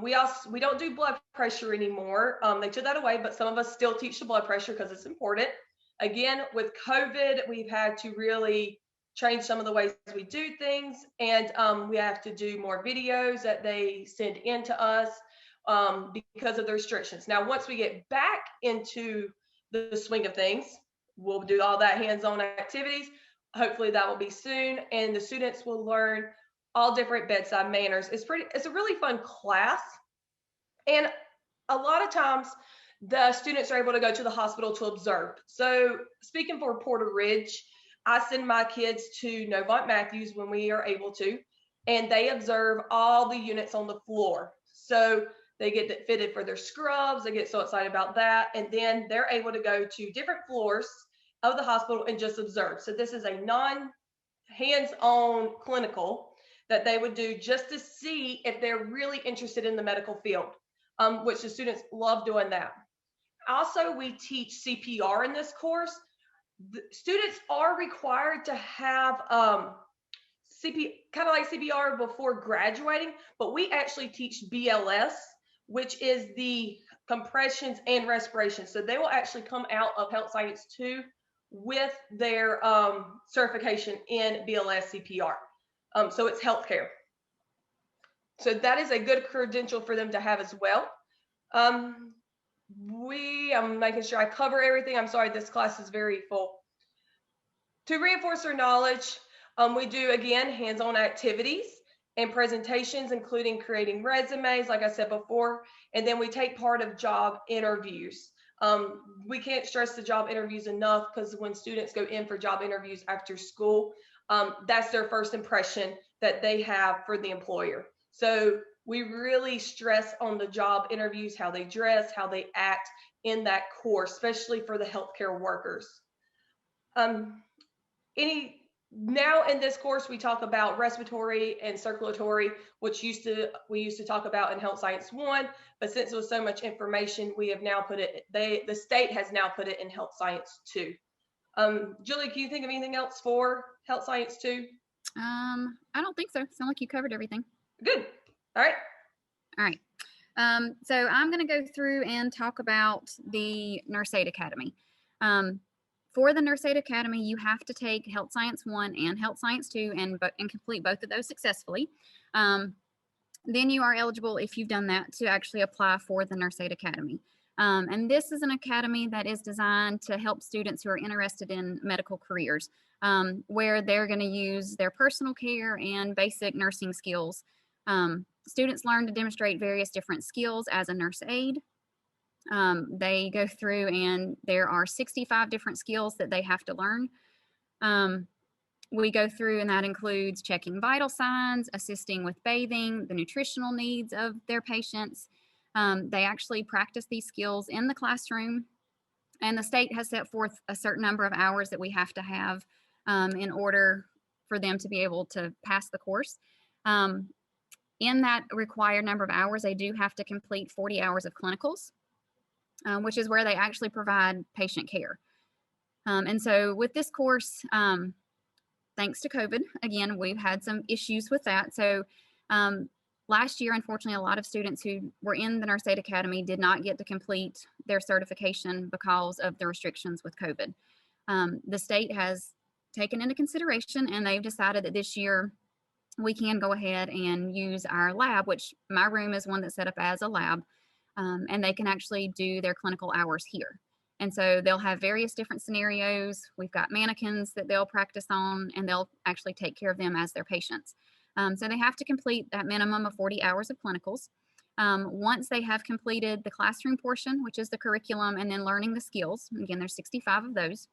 We don't do blood pressure anymore. They took that away, but some of us still teach the blood pressure because it's important. Again, with COVID, we've had to really change some of the ways we do things, and we have to do more videos that they send in to us because of the restrictions. Now, once we get back into the swing of things, we'll do all that hands-on activities. Hopefully that will be soon, and the students will learn all different bedside manners. It's a really fun class, and a lot of times the students are able to go to the hospital to observe. So speaking for Porter Ridge, I send my kids to Novant Matthews when we are able to, and they observe all the units on the floor. So they get fitted for their scrubs. They get so excited about that. And then they're able to go to different floors of the hospital and just observe. So this is a non-hands-on clinical that they would do just to see if they're really interested in the medical field, which the students love doing that. Also, we teach CPR in this course. The students are required to have kind of like CPR before graduating, but we actually teach BLS, which is the compressions and respiration. So they will actually come out of Health Science 2 with their certification in BLS CPR. So it's healthcare. So that is a good credential for them to have as well. I'm making sure I cover everything. I'm sorry, this class is very full. To reinforce their knowledge, we do, again, hands-on activities and presentations, including creating resumes, like I said before, and then we take part of job interviews. We can't stress the job interviews enough, because when students go in for job interviews after school, that's their first impression that they have for the employer. So we really stress on the job interviews, how they dress, how they act in that course, especially for the healthcare workers. Now in this course, we talk about respiratory and circulatory, which we used to talk about in Health Science 1, but since it was so much information, we have now put it, the state has now put it in Health Science 2. Julie, can you think of anything else for Health Science 2? I don't think so. Sound like you covered everything. Good. All right. All right. So I'm going to go through and talk about the Nurse Aide Academy. For the Nurse Aide Academy, you have to take Health Science 1 and Health Science 2 and complete both of those successfully. Then you are eligible, if you've done that, to actually apply for the Nurse Aide Academy. And this is an academy that is designed to help students who are interested in medical careers, where they're going to use their personal care and basic nursing skills. Students learn to demonstrate various different skills as a nurse aide. They go through, and there are 65 different skills that they have to learn. We go through, and that includes checking vital signs, assisting with bathing, the nutritional needs of their patients. They actually practice these skills in the classroom, and the state has set forth a certain number of hours that we have to have in order for them to be able to pass the course. In that required number of hours, they do have to complete 40 hours of clinicals, which is where they actually provide patient care. And so with this course, thanks to COVID, again, we've had some issues with that. So last year, unfortunately, a lot of students who were in the Nurse Aide Academy did not get to complete their certification because of the restrictions with COVID. The state has taken into consideration, and they've decided that this year we can go ahead and use our lab, which my room is one that's set up as a lab, and they can actually do their clinical hours here. And so they'll have various different scenarios. We've got mannequins that they'll practice on, and they'll actually take care of them as their patients. So they have to complete that minimum of 40 hours of clinicals. Once they have completed the classroom portion, which is the curriculum, and then learning the skills, again, there's 65 of those,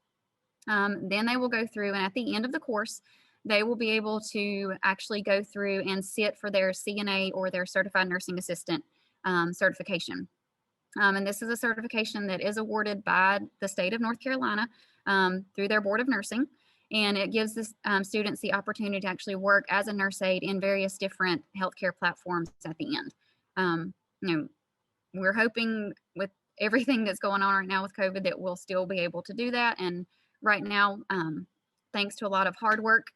then they will go through, and at the end of the course, they will be able to actually go through and sit for their CNA or their Certified Nursing Assistant certification. And this is a certification that is awarded by the state of North Carolina through their Board of Nursing. And it gives the students the opportunity to actually work as a nurse aide in various different healthcare platforms at the end. We're hoping with everything that's going on right now with COVID that we'll still be able to do that. And right now, thanks to a lot of hard work,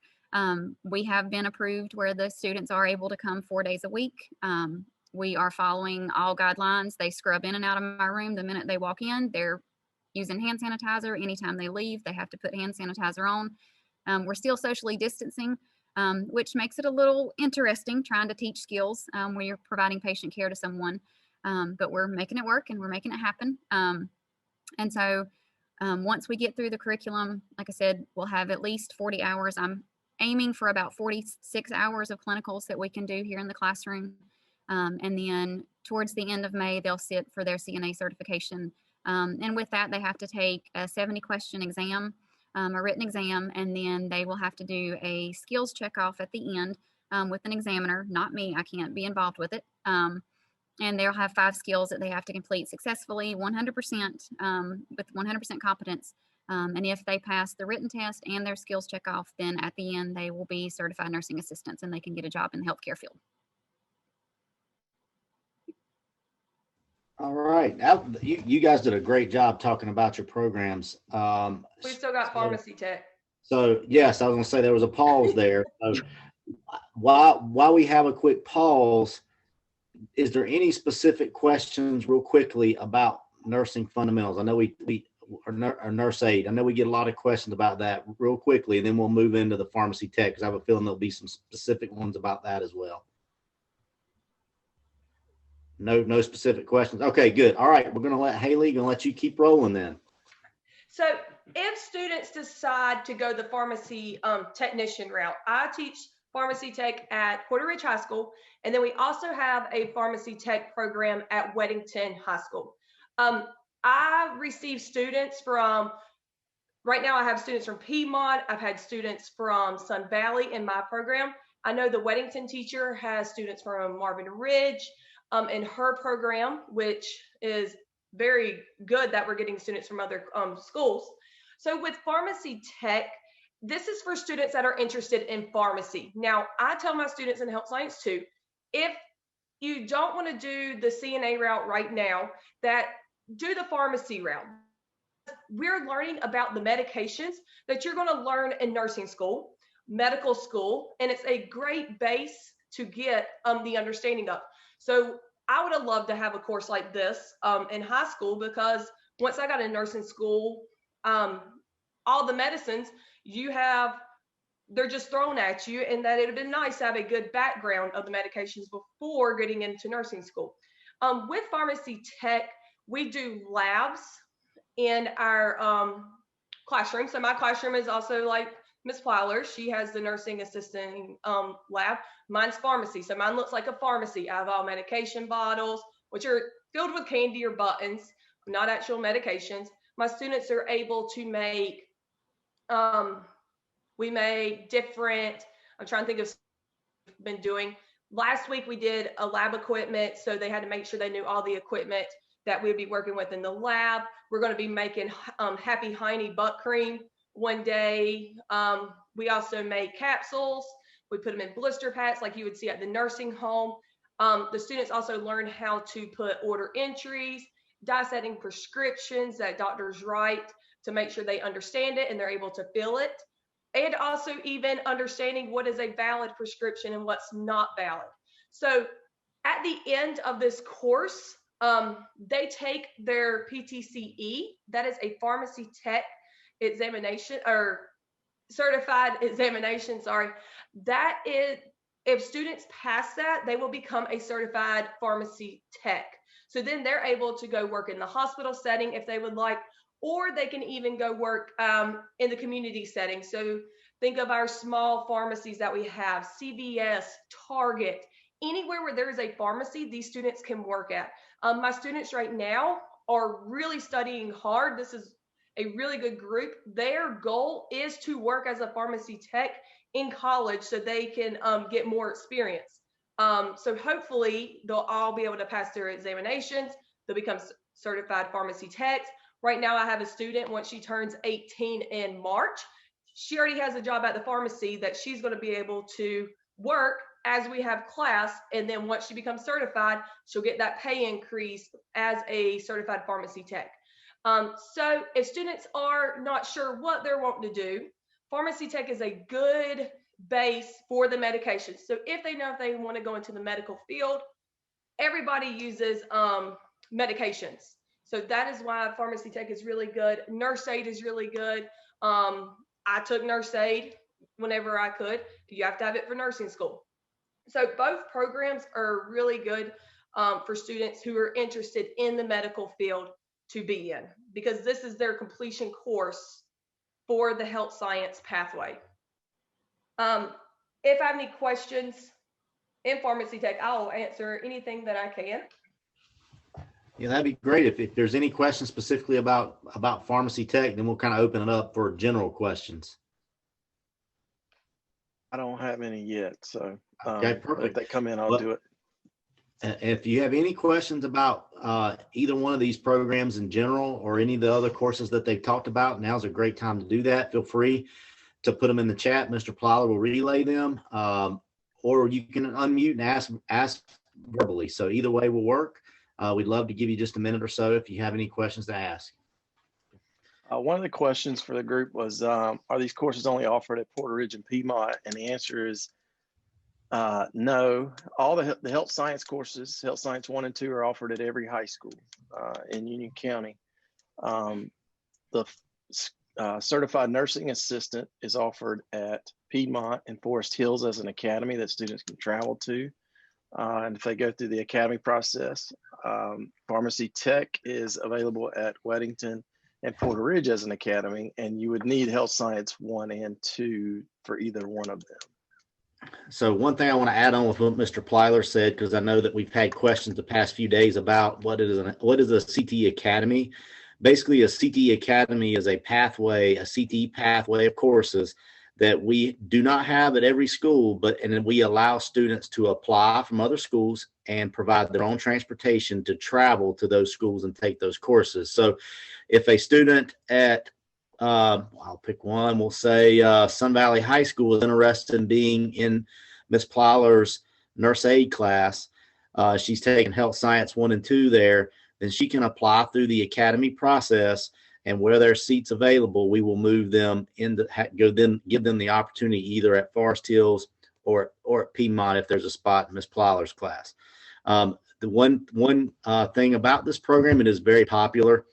we have been approved where the students are able to come 4 days a week. We are following all guidelines. They scrub in and out of my room the minute they walk in. They're using hand sanitizer. Anytime they leave, they have to put hand sanitizer on. We're still socially distancing, which makes it a little interesting trying to teach skills when you're providing patient care to someone. But we're making it work, and we're making it happen. And so once we get through the curriculum, like I said, we'll have at least 40 hours. I'm aiming for about 46 hours of clinicals that we can do here in the classroom. And then towards the end of May, they'll sit for their CNA certification. And with that, they have to take a 70-question exam, a written exam, and then they will have to do a skills checkoff at the end with an examiner, not me. I can't be involved with it. And they'll have 5 skills that they have to complete successfully, 100% with 100% competence. And if they pass the written test and their skills checkoff, then at the end, they will be certified nursing assistants, and they can get a job in the healthcare field. All right. You guys did a great job talking about your programs. We still got pharmacy tech. So yes, I was going to say there was a pause there. So while we have a quick pause, is there any specific questions real quickly about nursing fundamentals? I know we are nurse aide. I know we get a lot of questions about that real quickly, and then we'll move into the pharmacy tech, because I have a feeling there'll be some specific ones about that as well. No specific questions. Okay, good. All right, we're gonna let you keep rolling then. So if students decide to go the pharmacy technician route, I teach pharmacy tech at Porter Ridge High School, and then we also have a pharmacy tech program at Weddington High School. I receive students from, right now I have students from Piedmont, I've had students from Sun Valley in my program. I know the Weddington teacher has students from Marvin Ridge in her program, which is very good that we're getting students from other schools. So with pharmacy tech, this is for students that are interested in pharmacy. Now, I tell my students in health science too, if you don't want to do the CNA route right now, that do the pharmacy route. We're learning about the medications that you're going to learn in nursing school, medical school, and it's a great base to get the understanding of. So I would have loved to have a course like this in high school, because once I got in nursing school, all the medicines they're just thrown at you, and that it would have been nice to have a good background of the medications before getting into nursing school. With pharmacy tech, we do labs in our classroom. So my classroom is also like Miss Fowler. She has the nursing assistant lab. Mine's pharmacy. So mine looks like a pharmacy. I have all medication bottles, which are filled with candy or buttons, not actual medications. My students are able to make, we made different, I'm trying to think of what we've been doing. Last week we did a lab equipment, so they had to make sure they knew all the equipment that we'd be working with in the lab. We're going to be making Happy Hiney butt cream one day. We also make capsules. We put them in blister packs like you would see at the nursing home. The students also learn how to put order entries, dissecting prescriptions that doctors write to make sure they understand it and they're able to fill it. And also even understanding what is a valid prescription and what's not valid. So at the end of this course, they take their PTCE, that is a pharmacy tech examination or certified examination, sorry. That is, if students pass that, they will become a certified pharmacy tech. So then they're able to go work in the hospital setting if they would like, or they can even go work in the community setting. So think of our small pharmacies that we have, CVS, Target, anywhere where there is a pharmacy, these students can work at. My students right now are really studying hard. This is a really good group. Their goal is to work as a pharmacy tech in college so they can get more experience. So hopefully they'll all be able to pass their examinations. They'll become certified pharmacy techs. Right now I have a student, once she turns 18 in March, she already has a job at the pharmacy that she's going to be able to work as we have class. And then once she becomes certified, she'll get that pay increase as a certified pharmacy tech. So if students are not sure what they're wanting to do, pharmacy tech is a good base for the medications. So if they know if they want to go into the medical field, everybody uses medications. So that is why pharmacy tech is really good. Nurse aide is really good. I took nurse aide whenever I could. You have to have it for nursing school. So both programs are really good for students who are interested in the medical field to be in, because this is their completion course for the health science pathway. If I have any questions in pharmacy tech, I'll answer anything that I can. Yeah, that'd be great. If there's any questions specifically about pharmacy tech, then we'll kind of open it up for general questions. I don't have any yet, so Okay, perfect. if they come in, I'll do it. If you have any questions about either one of these programs in general or any of the other courses that they've talked about, now's a great time to do that. Feel free to put them in the chat. Mr. Plyler will relay them, or you can unmute and ask verbally. So either way will work. We'd love to give you just a minute or so if you have any questions to ask. One of the questions for the group was, are these courses only offered at Porter Ridge and Piedmont? And the answer is no. All the health science courses, Health Science 1 and 2, are offered at every high school in Union County. The certified nursing assistant is offered at Piedmont and Forest Hills as an academy that students can travel to. And if they go through the academy process, pharmacy tech is available at Weddington and Porter Ridge as an academy, and you would need health science 1 and 2 for either one of them. So one thing I want to add on with what Mr. Plyler said, because I know that we've had questions the past few days about what is a CTE Academy. Basically, a CTE Academy is a pathway, a CTE pathway of courses that we do not have at every school, and then we allow students to apply from other schools and provide their own transportation to travel to those schools and take those courses. So if a student at I'll pick one. We'll say Sun Valley High School is interested in being in Miss Plyler's nurse aide class. She's taking health science 1 and 2 there. Then she can apply through the academy process, and where there's seats available, we will move them into give them the opportunity either at Forest Hills or at Piedmont if there's a spot in Miss Plyler's class. The one thing about this program, it is very popular.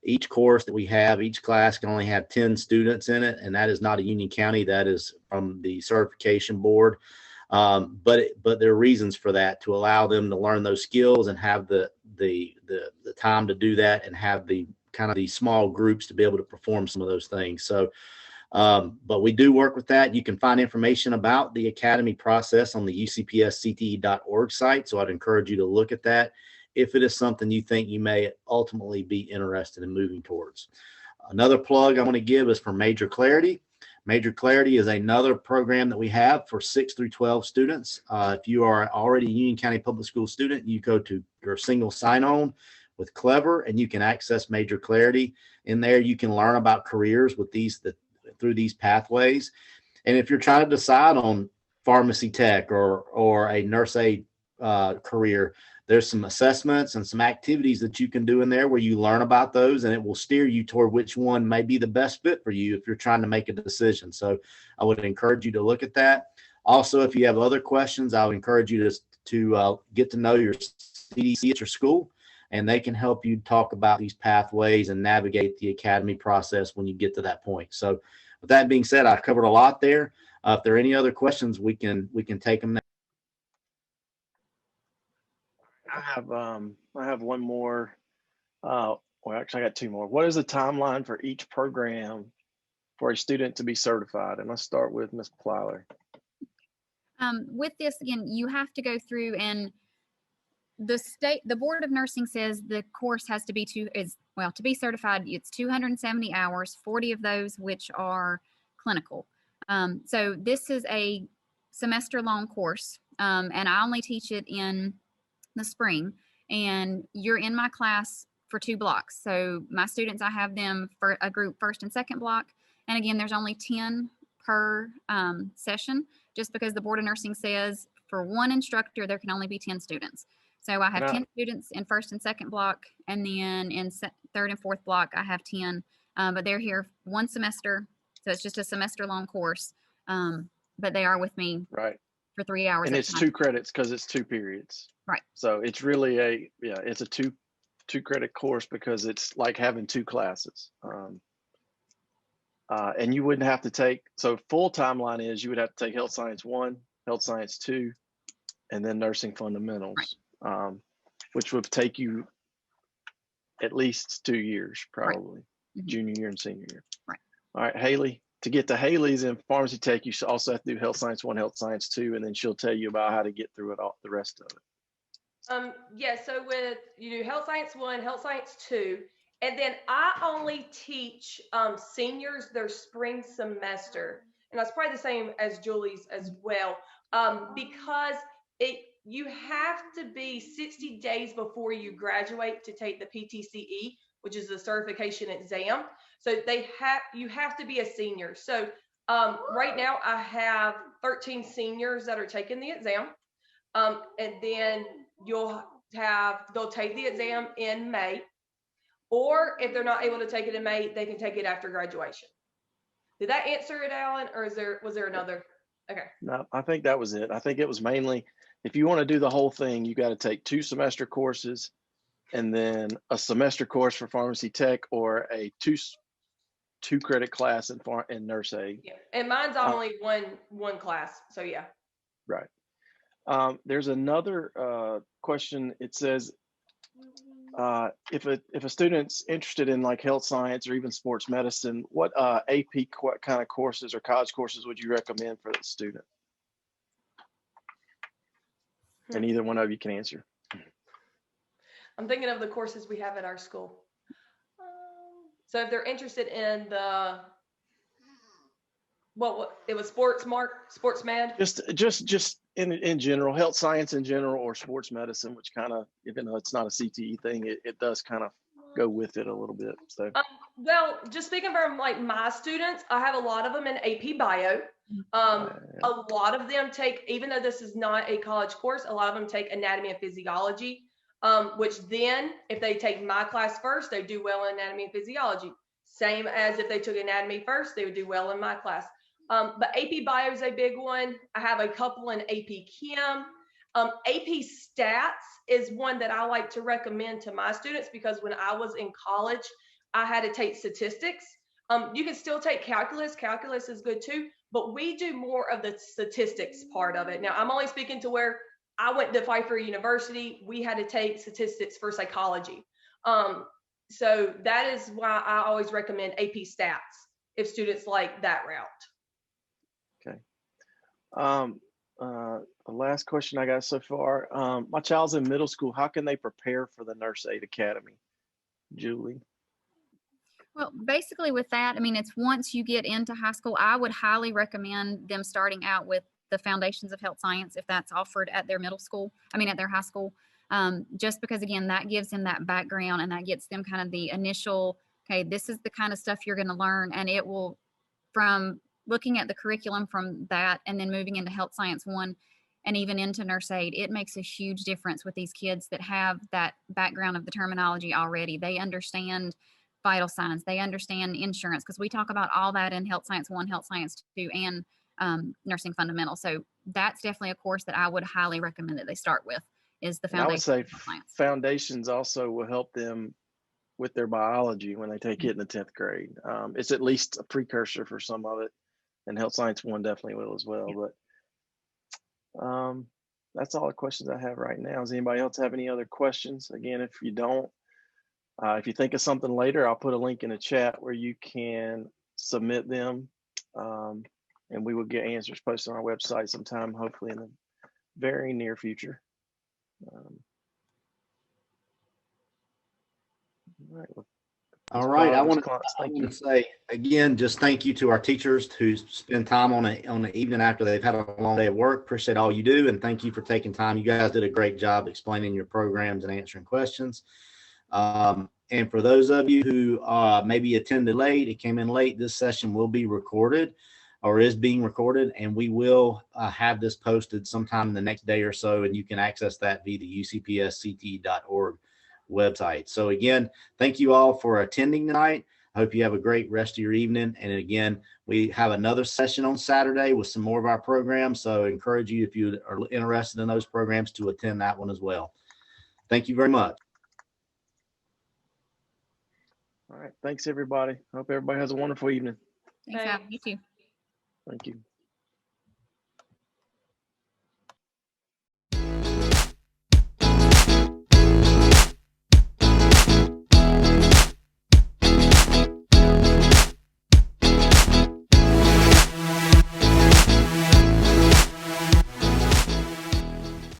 Each course that we have, each class can only have 10 students in it, and that is not a Union County. That is from the certification board. But there are reasons for that, to allow them to learn those skills and have the time to do that, and have the kind of the small groups to be able to perform some of those things. So, but we do work with that. You can find information about the academy process on the ucpscte.org site. So I'd encourage you to look at that if it is something you think you may ultimately be interested in moving towards. Another plug I want to give is for Major Clarity. Major Clarity is another program that we have for 6 through 12 students. If you are already a Union County Public School student, you go to your single sign-on with Clever, and you can access Major Clarity. In there, you can learn about careers with through these pathways. And if you're trying to decide on pharmacy tech or a nurse aide career, there's some assessments and some activities that you can do in there where you learn about those, and it will steer you toward which one may be the best fit for you if you're trying to make a decision. So I would encourage you to look at that. Also, if you have other questions, I would encourage you to get to know your CDC at your school, and they can help you talk about these pathways and navigate the academy process when you get to that point. So with that being said, I've covered a lot there. If there are any other questions, we can take them now. I have one more. Well, actually, I got 2 more. What is the timeline for each program for a student to be certified? And let's start with Ms. Plyler. With this, again, you have to go through, and the Board of Nursing says the course has to be to be certified, it's 270 hours, 40 of those which are clinical. So this is a semester-long course, and I only teach it in the spring, and you're in my class for 2 blocks. So my students, I have them for a group first and second block. And again, there's only 10 per session, just because the Board of Nursing says for one instructor, there can only be 10 students. So I have 10 students in first and second block, and then in third and fourth block, I have 10, but they're here 1 semester. So it's just a semester long course, but they are with me for 3 hours. And it's 2 credits because it's 2 periods. Right. So it's really it's a two credit course because it's like having 2 classes. And you wouldn't have to take, so full timeline is you would have to take health science 1, health science 2, and then nursing fundamentals, which would take you at least 2 years, probably junior year and senior year. Right. All right, Haley, to get to Haley's in pharmacy tech, you should also have to do health science 1, health science 2, and then she'll tell you about how to get through it all, the rest of it. Yeah, so you do health science 1, health science 2, and then I only teach seniors their spring semester, and that's probably the same as Julie's as well, because you have to be 60 days before you graduate to take the PTCE, which is the certification exam. So you have to be a senior. So right now I have 13 seniors that are taking the exam, and then they'll take the exam in May, or if they're not able to take it in May, they can take it after graduation. Did that answer it, Alan, or was there another? Okay. No, I think that was it. I think it was mainly, if you want to do the whole thing, you got to take 2 semester courses, and then a semester course for pharmacy tech, or a two credit class in nurse aide. Yeah, and mine's only one class, so yeah. Right. There's another question. It says, if a student's interested in like health science or even sports medicine, what AP kind of courses or college courses would you recommend for the student? And either one of you can answer. I'm thinking of the courses we have at our school. So if they're interested in the, what it was, sports med? Just in general, health science in general, or sports medicine, which kind of, even though it's not a CTE thing, it does kind of go with it a little bit. So well, just speaking from like my students, I have a lot of them in AP Bio. A lot of them take, even though this is not a college course, a lot of them take anatomy and physiology, which then if they take my class first, they do well in anatomy and physiology. Same as if they took anatomy first, they would do well in my class. But AP Bio is a big one. I have a couple in AP Chem. AP Stats is one that I like to recommend to my students, because when I was in college, I had to take statistics. You can still take calculus. Calculus is good too, but we do more of the statistics part of it. Now, I'm only speaking to where I went to Pfeiffer University. We had to take statistics for psychology. So that is why I always recommend AP Stats if students like that route. Okay. The last question I got so far, my child's in middle school. How can they prepare for the Nurse Aide Academy? Julie? Well, basically with that, I mean, it's once you get into high school, I would highly recommend them starting out with the Foundations of Health Science if that's offered at their middle school, at their high school. Just because, again, that gives them that background and that gets them kind of the initial, okay, this is the kind of stuff you're going to learn. And it will, from looking at the curriculum from that and then moving into Health Science 1 and even into Nurse Aide, it makes a huge difference with these kids that have that background of the terminology already. They understand vital signs, they understand insurance, because we talk about all that in Health Science 1, Health Science 2, and Nursing Fundamentals. So that's definitely a course that I would highly recommend that they start with, is the Foundations I would of say Health Science. Foundations also will help them with their biology when they take it in the 10th grade. It's at least a precursor for some of it, and Health Science 1 definitely will as well. But that's all the questions I have right now. Does anybody else have any other questions? Again, if you don't, if you think of something later, I'll put a link in the chat where you can submit them, and we will get answers posted on our website sometime, hopefully in the very near future. All right. I want to say again, just thank you to our teachers who spend time on the evening after they've had a long day of work. Appreciate all you do, and thank you for taking time. You guys did a great job explaining your programs and answering questions. And for those of you who maybe attended late, it came in late, this session will be recorded, or is being recorded, and we will have this posted sometime in the next day or so, and you can access that via the ucpscte.org website. So again, thank you all for attending tonight. I hope you have a great rest of your evening. And again, we have another session on Saturday with some more of our programs. So I encourage you, if you are interested in those programs, to attend that one as well. Thank you very much. All right. Thanks, everybody. Hope everybody has a wonderful evening. Thanks, Al. You too. Thank you.